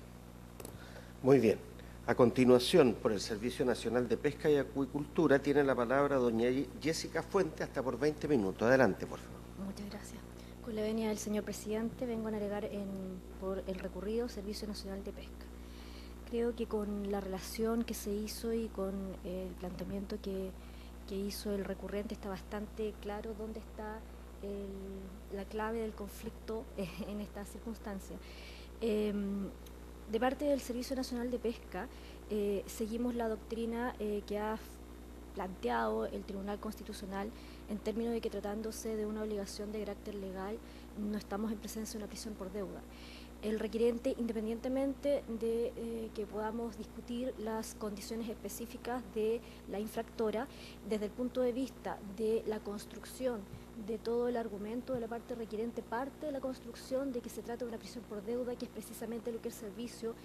Muy bien. A continuación, por el Servicio Nacional de Pesca y Acuicultura, tiene la palabra doña Jessica Fuente, hasta por 20 minutos. Adelante, por favor. Muchas gracias. Con la venia del señor presidente, vengo a alegar por el recurrido Servicio Nacional de Pesca. Creo que con la relación que se hizo y con el planteamiento que hizo el recurrente está bastante claro dónde está la clave del conflicto en esta circunstancia. De parte del Servicio Nacional de Pesca, seguimos la doctrina que ha planteado el Tribunal Constitucional en términos de que, tratándose de una obligación de carácter legal, no estamos en presencia de una prisión por deuda. El requerente, independientemente de que podamos discutir las condiciones específicas de la infractora, desde el punto de vista de la construcción de todo el argumento de la parte requerente, parte de la construcción de que se trata de una prisión por deuda, que es precisamente lo que el servicio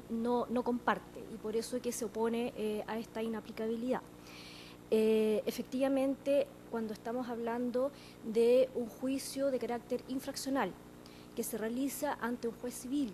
no comparte, y por eso es que se opone a esta inaplicabilidad. Efectivamente, cuando estamos hablando de un juicio de carácter infraccional, que se realiza ante un juez civil,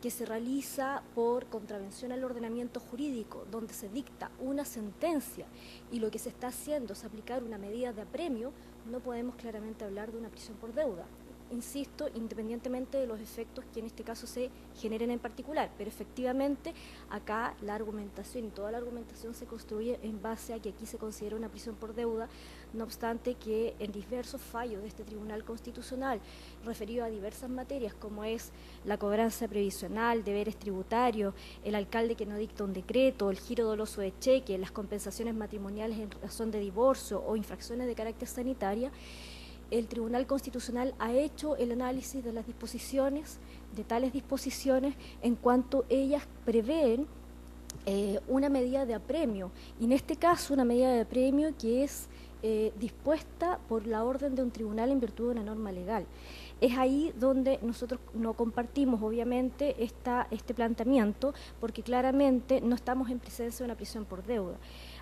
que se realiza por contravención al ordenamiento jurídico, donde se dicta una sentencia y lo que se está haciendo es aplicar una medida de apremio, no podemos claramente hablar de una prisión por deuda. Insisto, independientemente de los efectos que en este caso se generen en particular, pero efectivamente acá la argumentación y toda la argumentación se construye en base a que aquí se considera una prisión por deuda, no obstante que en diversos fallos de este Tribunal Constitucional referido a diversas materias, como es la cobranza previsional, deberes tributarios, el alcalde que no dicta un decreto, el giro doloso de cheque, las compensaciones matrimoniales en razón de divorcio o infracciones de carácter sanitario, el Tribunal Constitucional ha hecho el análisis de las disposiciones, de tales disposiciones, en cuanto ellas prevén una medida de apremio, y en este caso una medida de apremio que es dispuesta por la orden de un tribunal en virtud de una norma legal. Es ahí donde nosotros no compartimos, obviamente, este planteamiento, porque claramente no estamos en presencia de una prisión por deuda.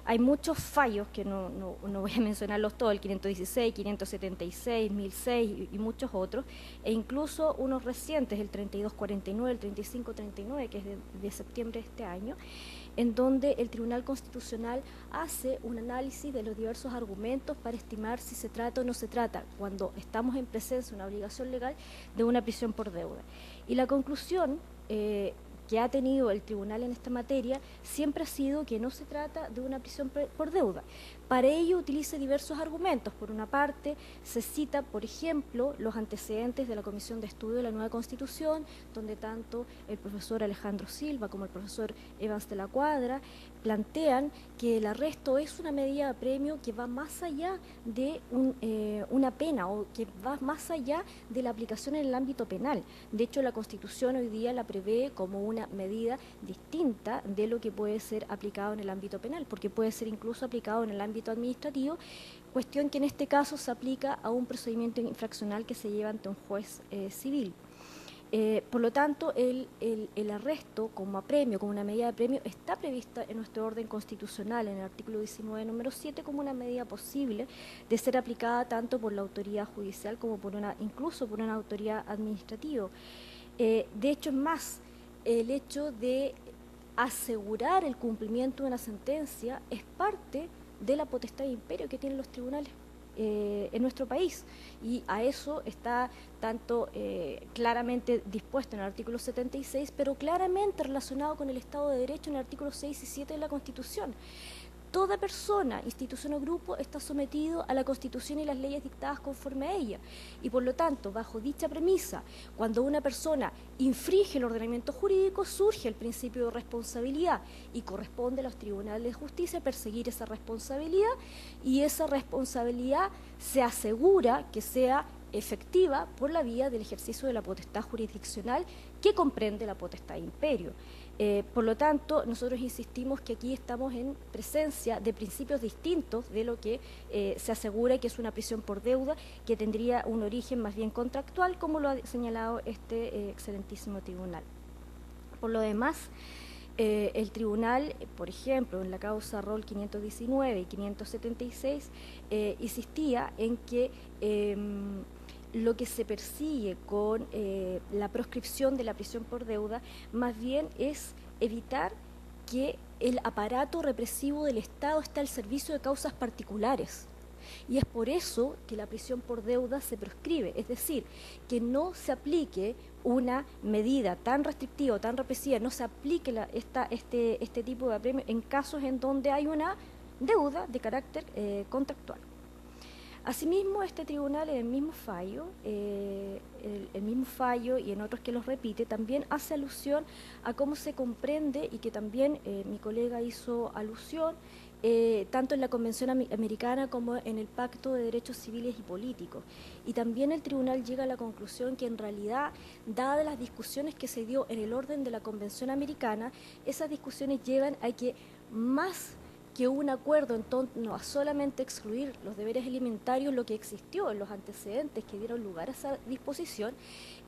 Hay muchos fallos, que no voy a mencionarlos todos, el 516, 576, 1006 y muchos otros, e incluso unos recientes, el 3249, el 3539, que es de septiembre de este año, en donde el Tribunal Constitucional hace un análisis de los diversos argumentos para estimar si se trata o no se trata, cuando estamos en presencia de una obligación legal, de una prisión por deuda. Y la conclusión que ha tenido el tribunal en esta materia siempre ha sido que no se trata de una prisión por deuda. Para ello utiliza diversos argumentos. Por una parte, se cita, por ejemplo, los antecedentes de la Comisión de Estudio de la Nueva Constitución, donde tanto el profesor Alejandro Silva como el profesor Evans de la Cuadra plantean que el arresto es una medida de apremio que va más allá de una pena, o que va más allá de la aplicación en el ámbito penal. De hecho, la Constitución hoy día la prevé como una medida distinta de lo que puede ser aplicado en el ámbito penal, porque puede ser incluso aplicado en el ámbito administrativo, cuestión que en este caso se aplica a un procedimiento infraccional que se lleva ante un juez civil. Por lo tanto, el arresto como apremio, como una medida de apremio, está prevista en nuestro orden constitucional, en el artículo 19, número 7, como una medida posible de ser aplicada tanto por la autoridad judicial como incluso por una autoridad administrativa. De hecho, es más, el hecho de asegurar el cumplimiento de una sentencia es parte de la potestad de imperio que tienen los tribunales en nuestro país, y a eso está tanto claramente dispuesto en el artículo 76, pero claramente relacionado con el Estado de Derecho en el artículo 6 y 7 de la Constitución. Toda persona, institución o grupo está sometido a la Constitución y las leyes dictadas conforme a ella. Y por lo tanto, bajo dicha premisa, cuando una persona infringe el ordenamiento jurídico, surge el principio de responsabilidad y corresponde a los tribunales de justicia perseguir esa responsabilidad, y esa responsabilidad se asegura que sea efectiva por la vía del ejercicio de la potestad jurisdiccional que comprende la potestad de imperio. Por lo tanto, nosotros insistimos que aquí estamos en presencia de principios distintos de lo que se asegura que es una prisión por deuda, que tendría un origen más bien contractual, como lo ha señalado este excelentísimo tribunal. Por lo demás, el tribunal, por ejemplo, en la causa Rol 519 y 576, insistía en que lo que se persigue con la proscripción de la prisión por deuda más bien es evitar que el aparato represivo del Estado esté al servicio de causas particulares. Y es por eso que la prisión por deuda se proscribe, es decir, que no se aplique una medida tan restrictiva, tan represiva, no se aplique este tipo de apremio en casos en donde hay una deuda de carácter contractual. Asimismo, este tribunal, en el mismo fallo y en otros que los repite, también hace alusión a cómo se comprende, y que también mi colega hizo alusión, tanto en la Convención Americana como en el Pacto de Derechos Civiles y Políticos. Y también el tribunal llega a la conclusión que en realidad, dadas las discusiones que se dio en el orden de la Convención Americana, esas discusiones llevan a que más que un acuerdo en torno a solamente excluir los deberes alimentarios, lo que existió en los antecedentes que dieron lugar a esa disposición,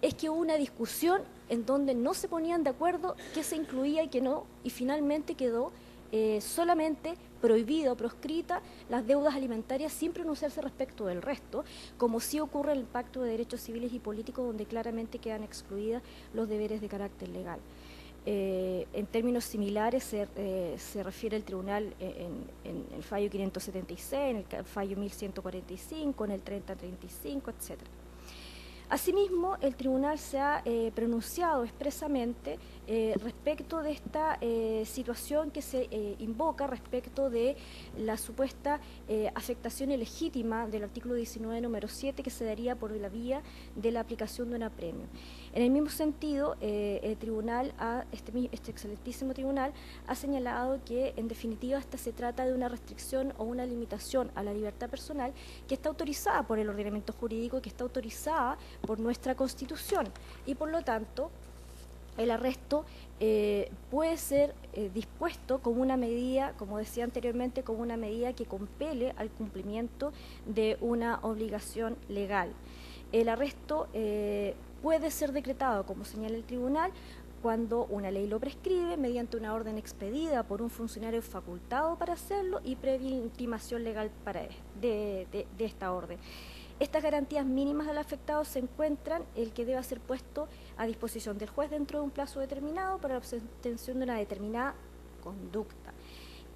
es que hubo una discusión en donde no se ponían de acuerdo qué se incluía y qué no, y finalmente quedó solamente prohibido, proscrita las deudas alimentarias sin pronunciarse respecto del resto, como sí ocurre en el Pacto de Derechos Civiles y Políticos, donde claramente quedan excluidas los deberes de carácter legal. En términos similares se refiere el tribunal en el fallo 576, en el fallo 1145, en el 3035, etc. Asimismo, el tribunal se ha pronunciado expresamente respecto de esta situación que se invoca respecto de la supuesta afectación ilegítima del artículo 19, número 7, que se daría por la vía de la aplicación de un apremio. En el mismo sentido, el tribunal, este excelentísimo tribunal, ha señalado que en definitiva esta se trata de una restricción o una limitación a la libertad personal que está autorizada por el ordenamiento jurídico, que está autorizada por nuestra Constitución, y por lo tanto el arresto puede ser dispuesto como una medida, como decía anteriormente, como una medida que compele al cumplimiento de una obligación legal. El arresto puede ser decretado, como señala el tribunal, cuando una ley lo prescribe, mediante una orden expedida por un funcionario facultado para hacerlo y previa intimación legal de esta orden. Estas garantías mínimas del afectado se encuentran el que debe ser puesto a disposición del juez dentro de un plazo determinado para la obtención de una determinada conducta,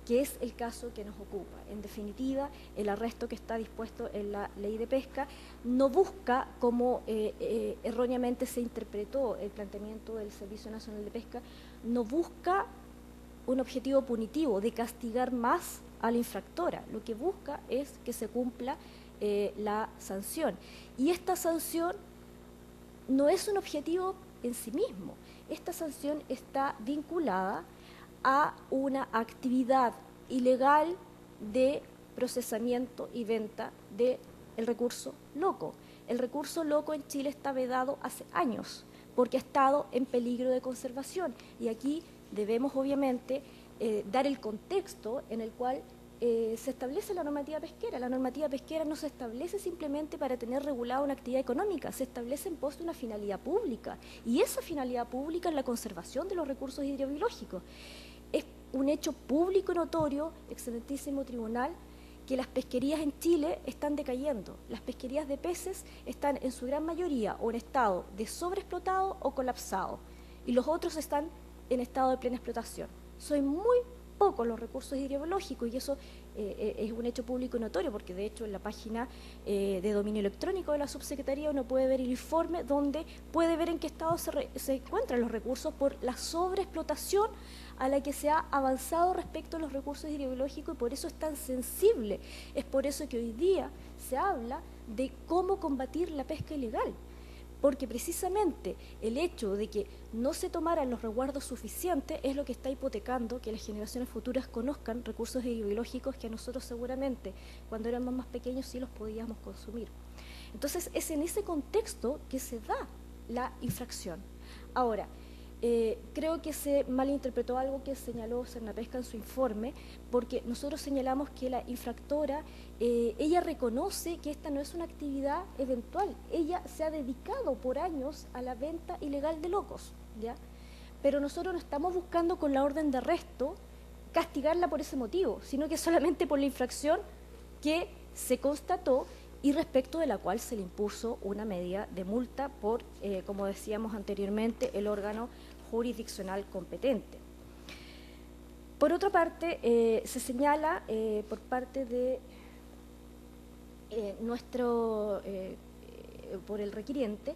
que es el caso que nos ocupa. En definitiva, el arresto que está dispuesto en la ley de pesca no busca, como erróneamente se interpretó el planteamiento del Servicio Nacional de Pesca, no busca un objetivo punitivo de castigar más a la infractora. Lo que busca es que se cumpla la sanción. Y esta sanción no es un objetivo en sí mismo. Esta sanción está vinculada a una actividad ilegal de procesamiento y venta del recurso loco. El recurso loco en Chile está vedado hace años porque ha estado en peligro de conservación, y aquí debemos obviamente dar el contexto en el cual se establece la normativa pesquera. La normativa pesquera no se establece simplemente para tener regulada una actividad económica, se establece en pos de una finalidad pública, y esa finalidad pública es la conservación de los recursos hidrobiológicos. Es un hecho público y notorio, excelentísimo tribunal, que las pesquerías en Chile están decayendo. Las pesquerías de peces están en su gran mayoría o en estado de sobreexplotado o colapsado, y los otros están en estado de plena explotación. son muy pocos los recursos hidrobiológicos, y eso es un hecho público y notorio, porque de hecho en la página de dominio electrónico de la subsecretaría uno puede ver el informe donde puede ver en qué estado se encuentran los recursos por la sobreexplotación a la que se ha avanzado respecto a los recursos hidrobiológicos, y por eso es tan sensible. Es por eso que hoy día se habla de cómo combatir la pesca ilegal, porque precisamente el hecho de que no se tomaran los resguardos suficientes es lo que está hipotecando que las generaciones futuras conozcan recursos hidrobiológicos que a nosotros seguramente cuando éramos más pequeños sí los podíamos consumir. Entonces es en ese contexto que se da la infracción. Ahora, creo que se malinterpretó algo que señaló Cernapesca en su informe, porque nosotros señalamos que la infractora, ella reconoce que esta no es una actividad eventual, ella se ha dedicado por años a la venta ilegal de locos, ¿ya? Pero nosotros no estamos buscando con la orden de arresto castigarla por ese motivo, sino que solamente por la infracción que se constató y respecto de la cual se le impuso una medida de multa por, como decíamos anteriormente, el órgano jurisdiccional competente. Por otra parte, se señala por parte de por el requiriente,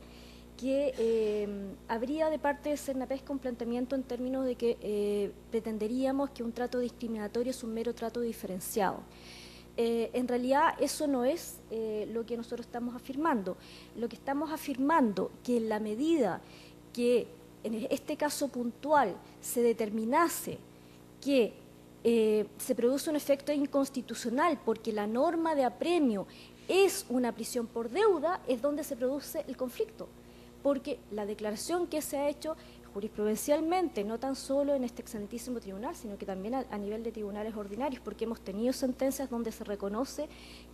que habría de parte de Cernapesca un planteamiento en términos de que pretenderíamos que un trato discriminatorio es un mero trato diferenciado. En realidad eso no es lo que nosotros estamos afirmando. Lo que estamos afirmando que en la medida que en este caso puntual se determinase que se produce un efecto inconstitucional porque la norma de apremio es una prisión por deuda, es donde se produce el conflicto, porque la declaración que se ha hecho jurisprudencialmente, no tan solo en este excelentísimo tribunal, sino que también a nivel de tribunales ordinarios, porque hemos tenido sentencias donde se reconoce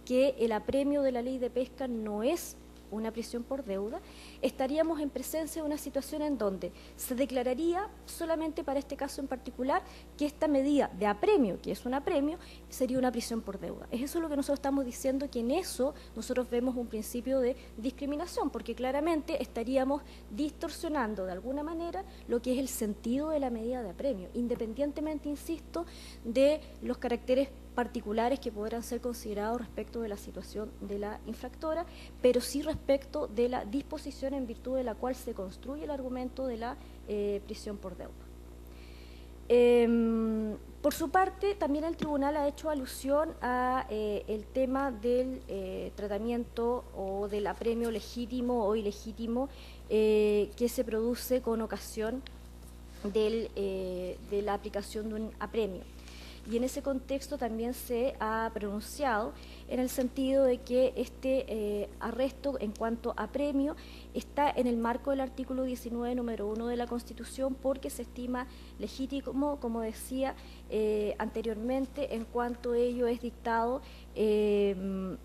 que el apremio de la ley de pesca no es una prisión por deuda, estaríamos en presencia de una situación en donde se declararía solamente para este caso en particular que esta medida de apremio, que es un apremio, sería una prisión por deuda. Es eso lo que nosotros estamos diciendo, que en eso nosotros vemos un principio de discriminación, porque claramente estaríamos distorsionando de alguna manera lo que es el sentido de la medida de apremio, independientemente, insisto, de los caracteres particulares que podrán ser considerados respecto de la situación de la infractora, pero sí respecto de la disposición en virtud de la cual se construye el argumento de la prisión por deuda. Por su parte, también el tribunal ha hecho alusión a el tema del tratamiento o del apremio legítimo o ilegítimo que se produce con ocasión de la aplicación de un apremio. Y en ese contexto también se ha pronunciado en el sentido de que este arresto en cuanto a apremio está en el marco del artículo 19, número 1 de la Constitución, porque se estima legítimo, como decía anteriormente, en cuanto ello es dictado en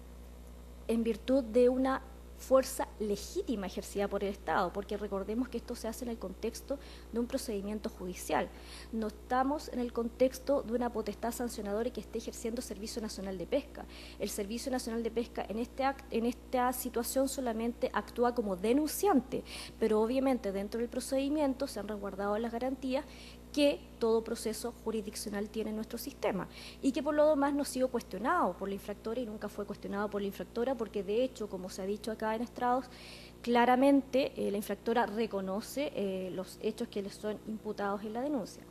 virtud de una fuerza legítima ejercida por el Estado, porque recordemos que esto se hace en el contexto de un procedimiento judicial. No estamos en el contexto de una potestad sancionadora que esté ejerciendo Servicio Nacional de Pesca. El Servicio Nacional de Pesca en esta situación solamente actúa como denunciante, pero obviamente dentro del procedimiento se han resguardado las garantías que todo proceso jurisdiccional tiene en nuestro sistema y que por lo demás no ha sido cuestionado por la infractora y nunca fue cuestionado por la infractora, porque de hecho, como se ha dicho acá en estrados, claramente la infractora reconoce los hechos que le son imputados en la denuncia.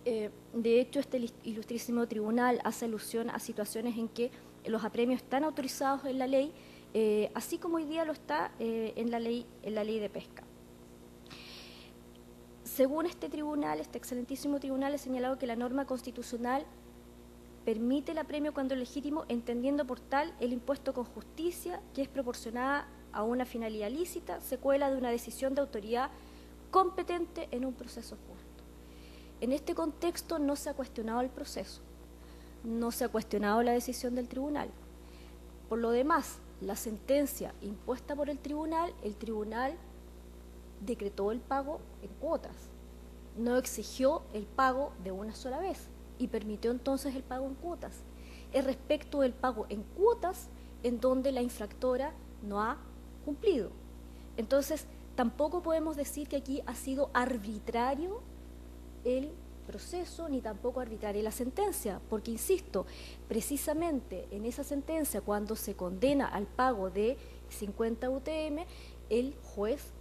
De hecho, este ilustrísimo tribunal hace alusión a situaciones en que los apremios están autorizados en la ley, así como hoy día lo está en la ley de pesca. Según este tribunal, este excelentísimo tribunal, ha señalado que la norma constitucional permite el apremio cuando es legítimo, entendiendo por tal el impuesto con justicia, que es proporcionada a una finalidad lícita, secuela de una decisión de autoridad competente en un proceso justo. En este contexto no se ha cuestionado el proceso, no se ha cuestionado la decisión del tribunal. Por lo demás, la sentencia impuesta por el tribunal decretó el pago en cuotas, no exigió el pago de una sola vez y permitió entonces el pago en cuotas. Es respecto del pago en cuotas en donde la infractora no ha cumplido. Entonces, tampoco podemos decir que aquí ha sido arbitrario el proceso, ni tampoco arbitraria la sentencia, porque, insisto, precisamente en esa sentencia, cuando se condena al pago de 50 UTM, el juez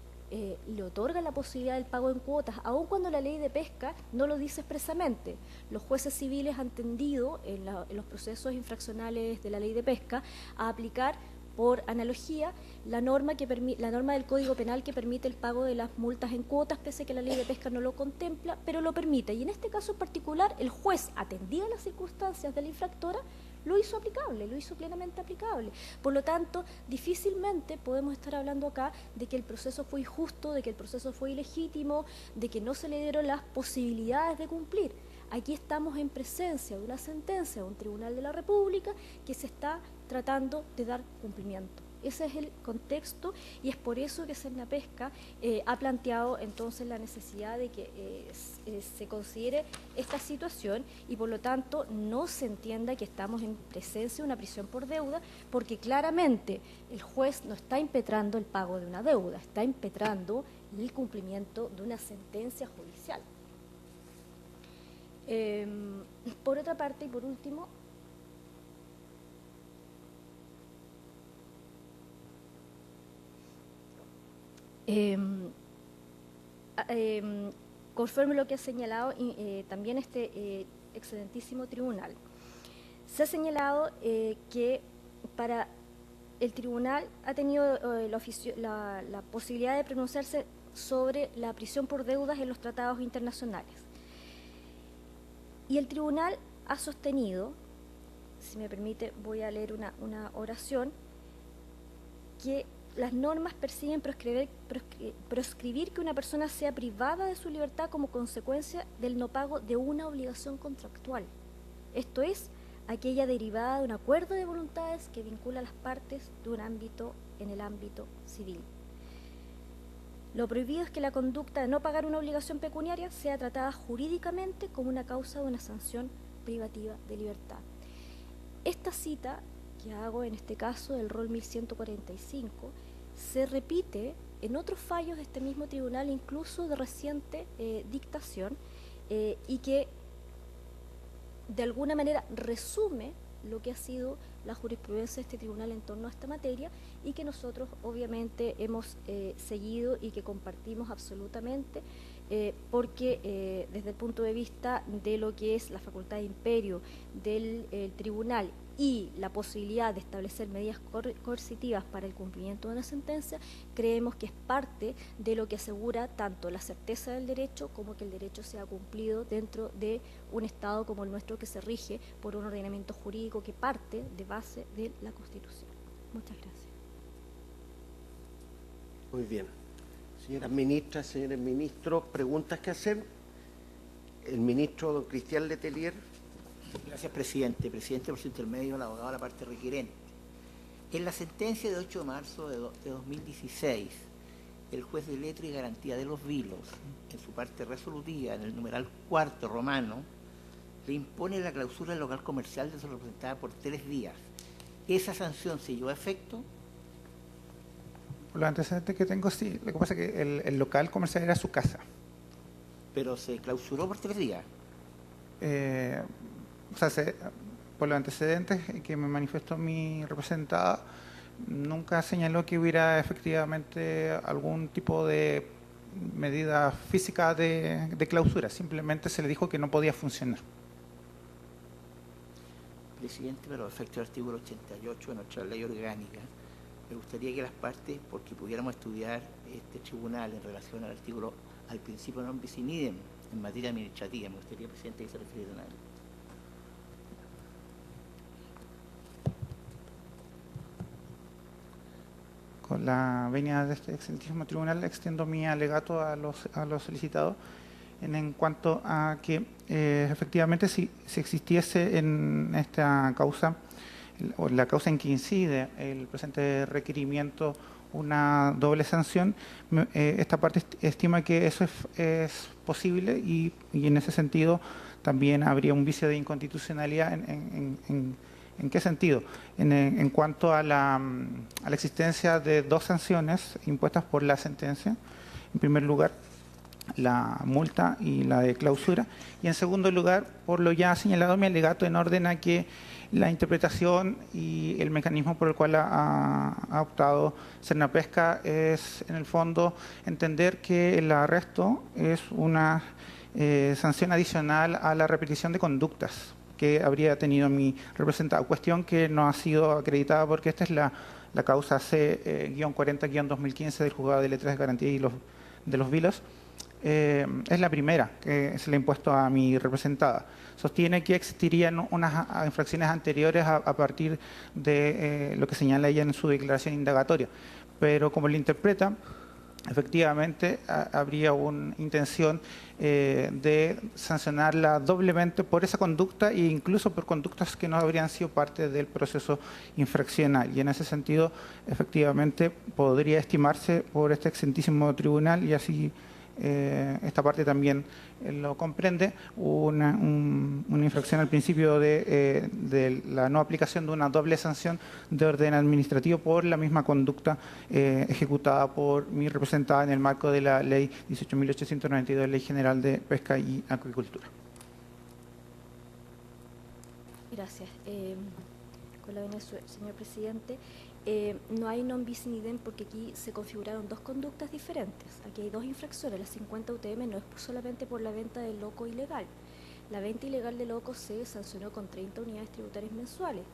le otorga la posibilidad del pago en cuotas, aun cuando la ley de pesca no lo dice expresamente. Los jueces civiles han tendido en los procesos infraccionales de la ley de pesca a aplicar por analogía la norma del Código Penal que permite el pago de las multas en cuotas, pese a que la ley de pesca no lo contempla, pero lo permite. Y en este caso en particular, el juez, atendido a las circunstancias de la infractora, lo hizo aplicable, lo hizo plenamente aplicable. Por lo tanto, difícilmente podemos estar hablando acá de que el proceso fue injusto, de que el proceso fue ilegítimo, de que no se le dieron las posibilidades de cumplir. Aquí estamos en presencia de una sentencia de un tribunal de la República que se está tratando de dar cumplimiento. Ese es el contexto y es por eso que Senapesca ha planteado entonces la necesidad de que se considere esta situación y por lo tanto no se entienda que estamos en presencia de una prisión por deuda, porque claramente el juez no está impetrando el pago de una deuda, está impetrando el cumplimiento de una sentencia judicial. Por otra parte y por último, conforme lo que ha señalado también este excelentísimo tribunal, se ha señalado que para el tribunal ha tenido la posibilidad de pronunciarse sobre la prisión por deudas en los tratados internacionales. Y el tribunal ha sostenido, si me permite, voy a leer una oración, que las normas persiguen proscribir que una persona sea privada de su libertad como consecuencia del no pago de una obligación contractual. Esto es, aquella derivada de un acuerdo de voluntades que vincula a las partes de un ámbito en el ámbito civil. Lo prohibido es que la conducta de no pagar una obligación pecuniaria sea tratada jurídicamente como una causa de una sanción privativa de libertad. Esta cita que hago en este caso del rol 1145 se repite en otros fallos de este mismo tribunal, incluso de reciente dictación, y que de alguna manera resume lo que ha sido la jurisprudencia de este tribunal en torno a esta materia y que nosotros obviamente hemos seguido y que compartimos absolutamente, porque desde el punto de vista de lo que es la facultad de imperio del tribunal y la posibilidad de establecer medidas coercitivas para el cumplimiento de una sentencia, creemos que es parte de lo que asegura tanto la certeza del derecho como que el derecho sea cumplido dentro de un Estado como el nuestro, que se rige por un ordenamiento jurídico que parte de base de la Constitución. Muchas gracias. Muy bien. Señoras ministras, señores ministros, ¿preguntas que hacer? El ministro don Cristian Letelier. Gracias, presidente. Presidente, por su intermedio, el abogado de la parte requerente. En la sentencia de 8 de marzo de 2016, el juez de letra y garantía de los vilos, en su parte resolutiva, en el numeral 4 romano, le impone la clausura del local comercial de su representada por 3 días. ¿Esa sanción se llevó a efecto? Por los antecedentes que tengo, sí. Lo que pasa es que el local comercial era su casa. Pero se clausuró por 3 días. O sea, por los antecedentes que me manifestó mi representada, nunca señaló que hubiera efectivamente algún tipo de medida física de clausura. Simplemente se le dijo que no podía funcionar. Presidente, pero a efecto del artículo 88 de nuestra ley orgánica, me gustaría que las partes, porque pudiéramos estudiar este tribunal en relación al artículo, al principio non bis in idem en materia administrativa, me gustaría, presidente, que se refirieran a él. Con la venia de este excelentísimo tribunal, extiendo mi alegato a los solicitados en cuanto a que efectivamente si existiese en esta causa, o en la causa en que incide el presente requerimiento, una doble sanción, esta parte estima que eso es posible y en ese sentido también habría un vicio de inconstitucionalidad en ¿En qué sentido? En cuanto a la existencia de dos sanciones impuestas por la sentencia. En primer lugar, la multa y la de clausura. Y en segundo lugar, por lo ya señalado, mi alegato en orden a que la interpretación y el mecanismo por el cual ha optado Cernapesca es, en el fondo, entender que el arresto es una sanción adicional a la repetición de conductas que habría tenido mi representado, cuestión que no ha sido acreditada porque esta es la causa C-40-2015 del Juzgado de Letras de Garantía y de los Vilos. Es la primera que se le ha impuesto a mi representada. Sostiene que existirían unas infracciones anteriores a partir de lo que señala ella en su declaración indagatoria, pero como lo interpreta, efectivamente habría una intención de sancionarla doblemente por esa conducta e incluso por conductas que no habrían sido parte del proceso infraccional. Y en ese sentido, efectivamente, podría estimarse por este excelentísimo tribunal, y así esta parte también lo comprende, una infracción al principio de la no aplicación de una doble sanción de orden administrativo por la misma conducta ejecutada por mi representada en el marco de la Ley 18.892, Ley General de Pesca y Acuicultura. Gracias. Con la venia, señor presidente, no hay non bis in idem porque aquí se configuraron dos conductas diferentes. Aquí hay dos infracciones. La 50 UTM no es solamente por la venta de loco ilegal. La venta ilegal de loco se sancionó con 30 unidades tributarias mensuales.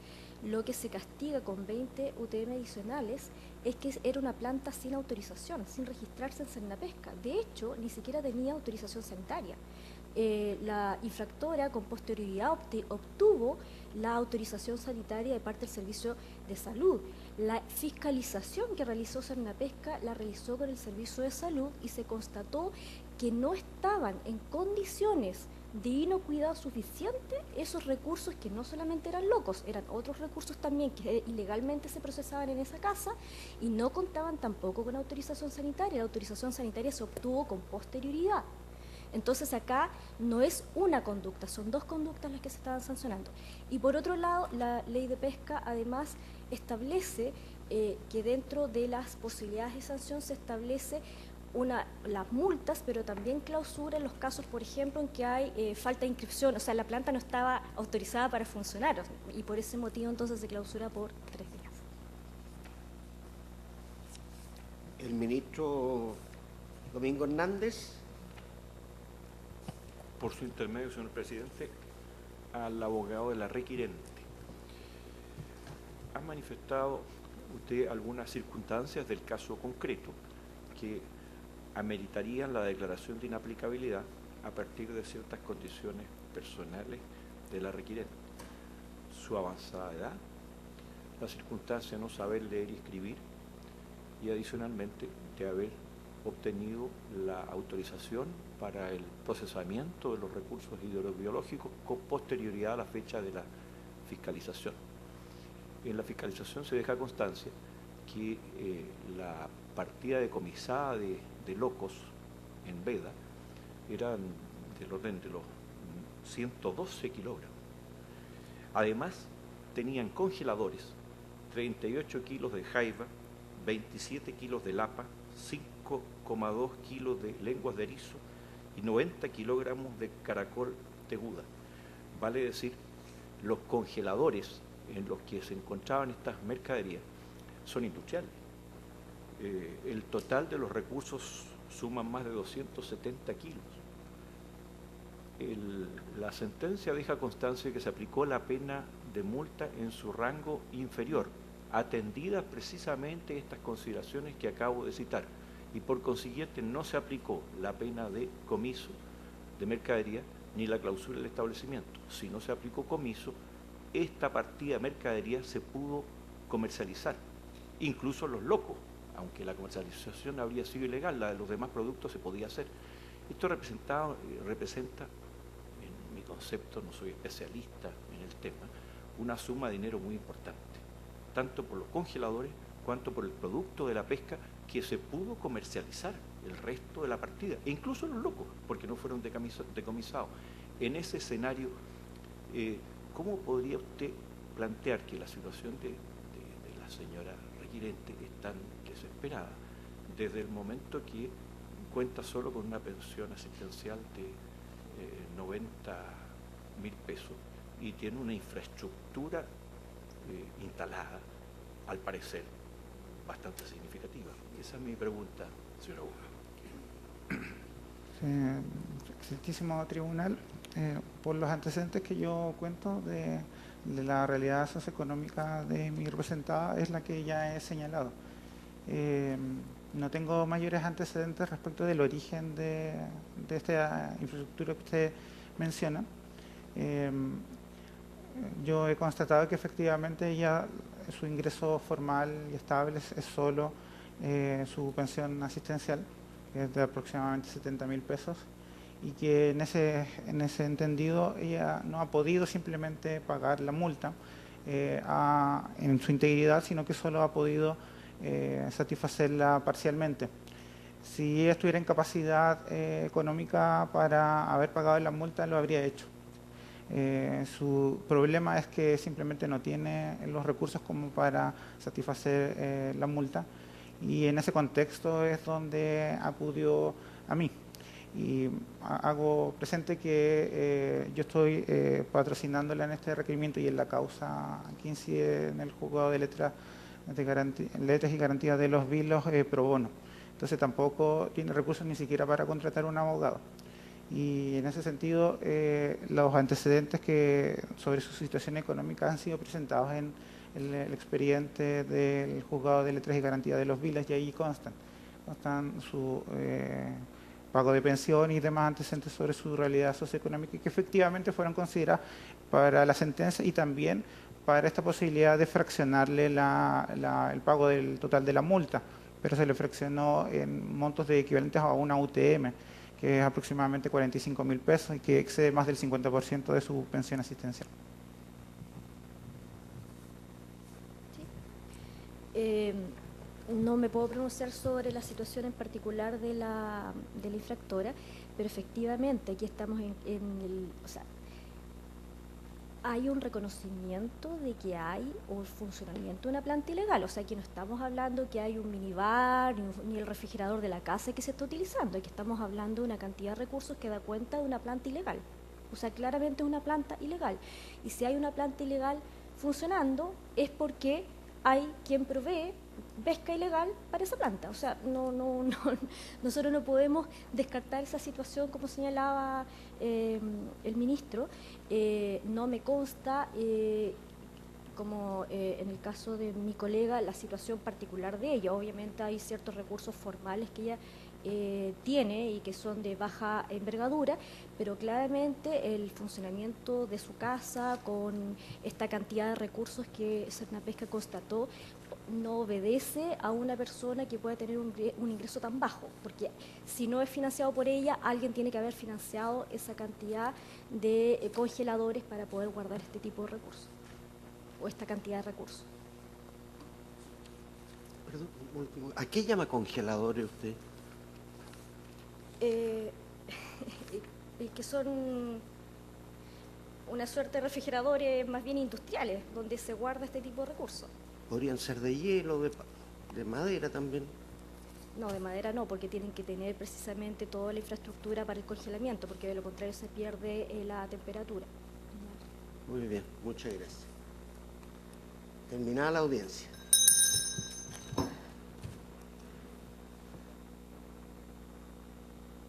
Lo que se castiga con 20 UTM adicionales es que era una planta sin autorización, sin registrarse en Cernapesca. De hecho, ni siquiera tenía autorización sanitaria. La infractora con posterioridad obtuvo la autorización sanitaria de parte del Servicio de Salud. La fiscalización que realizó Cernapesca la realizó con el Servicio de Salud y se constató que no estaban en condiciones de inocuidad suficiente esos recursos, que no solamente eran locos, eran otros recursos también que ilegalmente se procesaban en esa casa y no contaban tampoco con autorización sanitaria. La autorización sanitaria se obtuvo con posterioridad. Entonces acá no es una conducta, son dos conductas las que se estaban sancionando. Y por otro lado, la ley de pesca además establece que dentro de las posibilidades de sanción se establece las multas, pero también clausura en los casos, por ejemplo, en que hay falta de inscripción, o sea, la planta no estaba autorizada para funcionar, y por ese motivo entonces se clausura por 3 días. El ministro Domingo Hernández. Por su intermedio, señor presidente, al abogado de la requirente. ¿Ha manifestado usted algunas circunstancias del caso concreto que ameritarían la declaración de inaplicabilidad a partir de ciertas condiciones personales de la requirente? Su avanzada edad, la circunstancia de no saber leer y escribir, y adicionalmente de haber obtenido la autorización para el procesamiento de los recursos hidrobiológicos con posterioridad a la fecha de la fiscalización. En la fiscalización se deja constancia que la partida decomisada de locos en veda eran del orden de los 112 kilogramos. Además, tenían congeladores, 38 kilos de jaiba, 27 kilos de lapa, 5,2 kilos de lenguas de erizo y 90 kilogramos de caracol teguda. Vale decir, los congeladores en los que se encontraban estas mercaderías son industriales. El total de los recursos suman más de 270 kilos. La sentencia deja constancia de que se aplicó la pena de multa en su rango inferior, atendidas precisamente estas consideraciones que acabo de citar, y por consiguiente no se aplicó la pena de comiso de mercadería ni la clausura del establecimiento. Si no se aplicó comiso, esta partida de mercadería se pudo comercializar, incluso los locos, aunque la comercialización habría sido ilegal, la de los demás productos se podía hacer. Esto representa, en mi concepto, no soy especialista en el tema, una suma de dinero muy importante, tanto por los congeladores cuanto por el producto de la pesca que se pudo comercializar el resto de la partida, e incluso los locos, porque no fueron decomisados. En ese escenario, ¿cómo podría usted plantear que la situación de la señora requirente es tan desesperada desde el momento que cuenta solo con una pensión asistencial de 90.000 pesos y tiene una infraestructura instalada, al parecer, bastante significativa. Esa es mi pregunta, señora Uga. Excelentísimo tribunal, por los antecedentes que yo cuento de la realidad socioeconómica de mi representada es la que ya he señalado. No tengo mayores antecedentes respecto del origen de esta infraestructura que usted menciona. Yo he constatado que efectivamente ella, su ingreso formal y estable es solo su pensión asistencial, que es de aproximadamente 70.000 pesos, y que en ese entendido ella no ha podido simplemente pagar la multa en su integridad, sino que solo ha podido satisfacerla parcialmente. Si ella estuviera en capacidad económica para haber pagado la multa, lo habría hecho. Su problema es que simplemente no tiene los recursos como para satisfacer la multa, y en ese contexto es donde acudió a mí. Y hago presente que yo estoy patrocinándola en este requerimiento y en la causa que incide en el juzgado de letras y garantías de los vilos pro bono. Entonces tampoco tiene recursos ni siquiera para contratar un abogado. Y en ese sentido, los antecedentes sobre su situación económica han sido presentados en el expediente del juzgado de letras y garantías de los vilos, y ahí constan su pago de pensión y demás antecedentes sobre su realidad socioeconómica, y que efectivamente fueron considerados para la sentencia y también para esta posibilidad de fraccionarle el pago del total de la multa, pero se le fraccionó en montos equivalentes a una UTM, que es aproximadamente 45.000 pesos y que excede más del 50% de su pensión asistencial. Sí. No me puedo pronunciar sobre la situación en particular de la infractora, pero efectivamente aquí estamos o sea, hay un reconocimiento de que hay un funcionamiento de una planta ilegal. O sea, que no estamos hablando que hay un minibar ni el refrigerador de la casa que se está utilizando. Aquí estamos hablando de una cantidad de recursos que da cuenta de una planta ilegal. O sea, claramente es una planta ilegal. Y si hay una planta ilegal funcionando es porque hay quien provee pesca ilegal para esa planta. O sea, nosotros no podemos descartar esa situación, como señalaba el ministro. No me consta, como en el caso de mi colega, la situación particular de ella. Obviamente hay ciertos recursos formales que ella tiene y que son de baja envergadura, pero claramente el funcionamiento de su casa con esta cantidad de recursos que Cernapesca constató no obedece a una persona que pueda tener un ingreso tan bajo, porque si no es financiado por ella, alguien tiene que haber financiado esa cantidad de congeladores para poder guardar este tipo de recursos o esta cantidad de recursos. Perdón, ¿a qué llama congeladores usted? Que son una suerte de refrigeradores más bien industriales, donde se guarda este tipo de recursos. ¿Podrían ser de hielo, de madera también? No, de madera no, porque tienen que tener precisamente toda la infraestructura para el congelamiento, porque de lo contrario se pierde la temperatura. Muy bien, muchas gracias. Terminada la audiencia.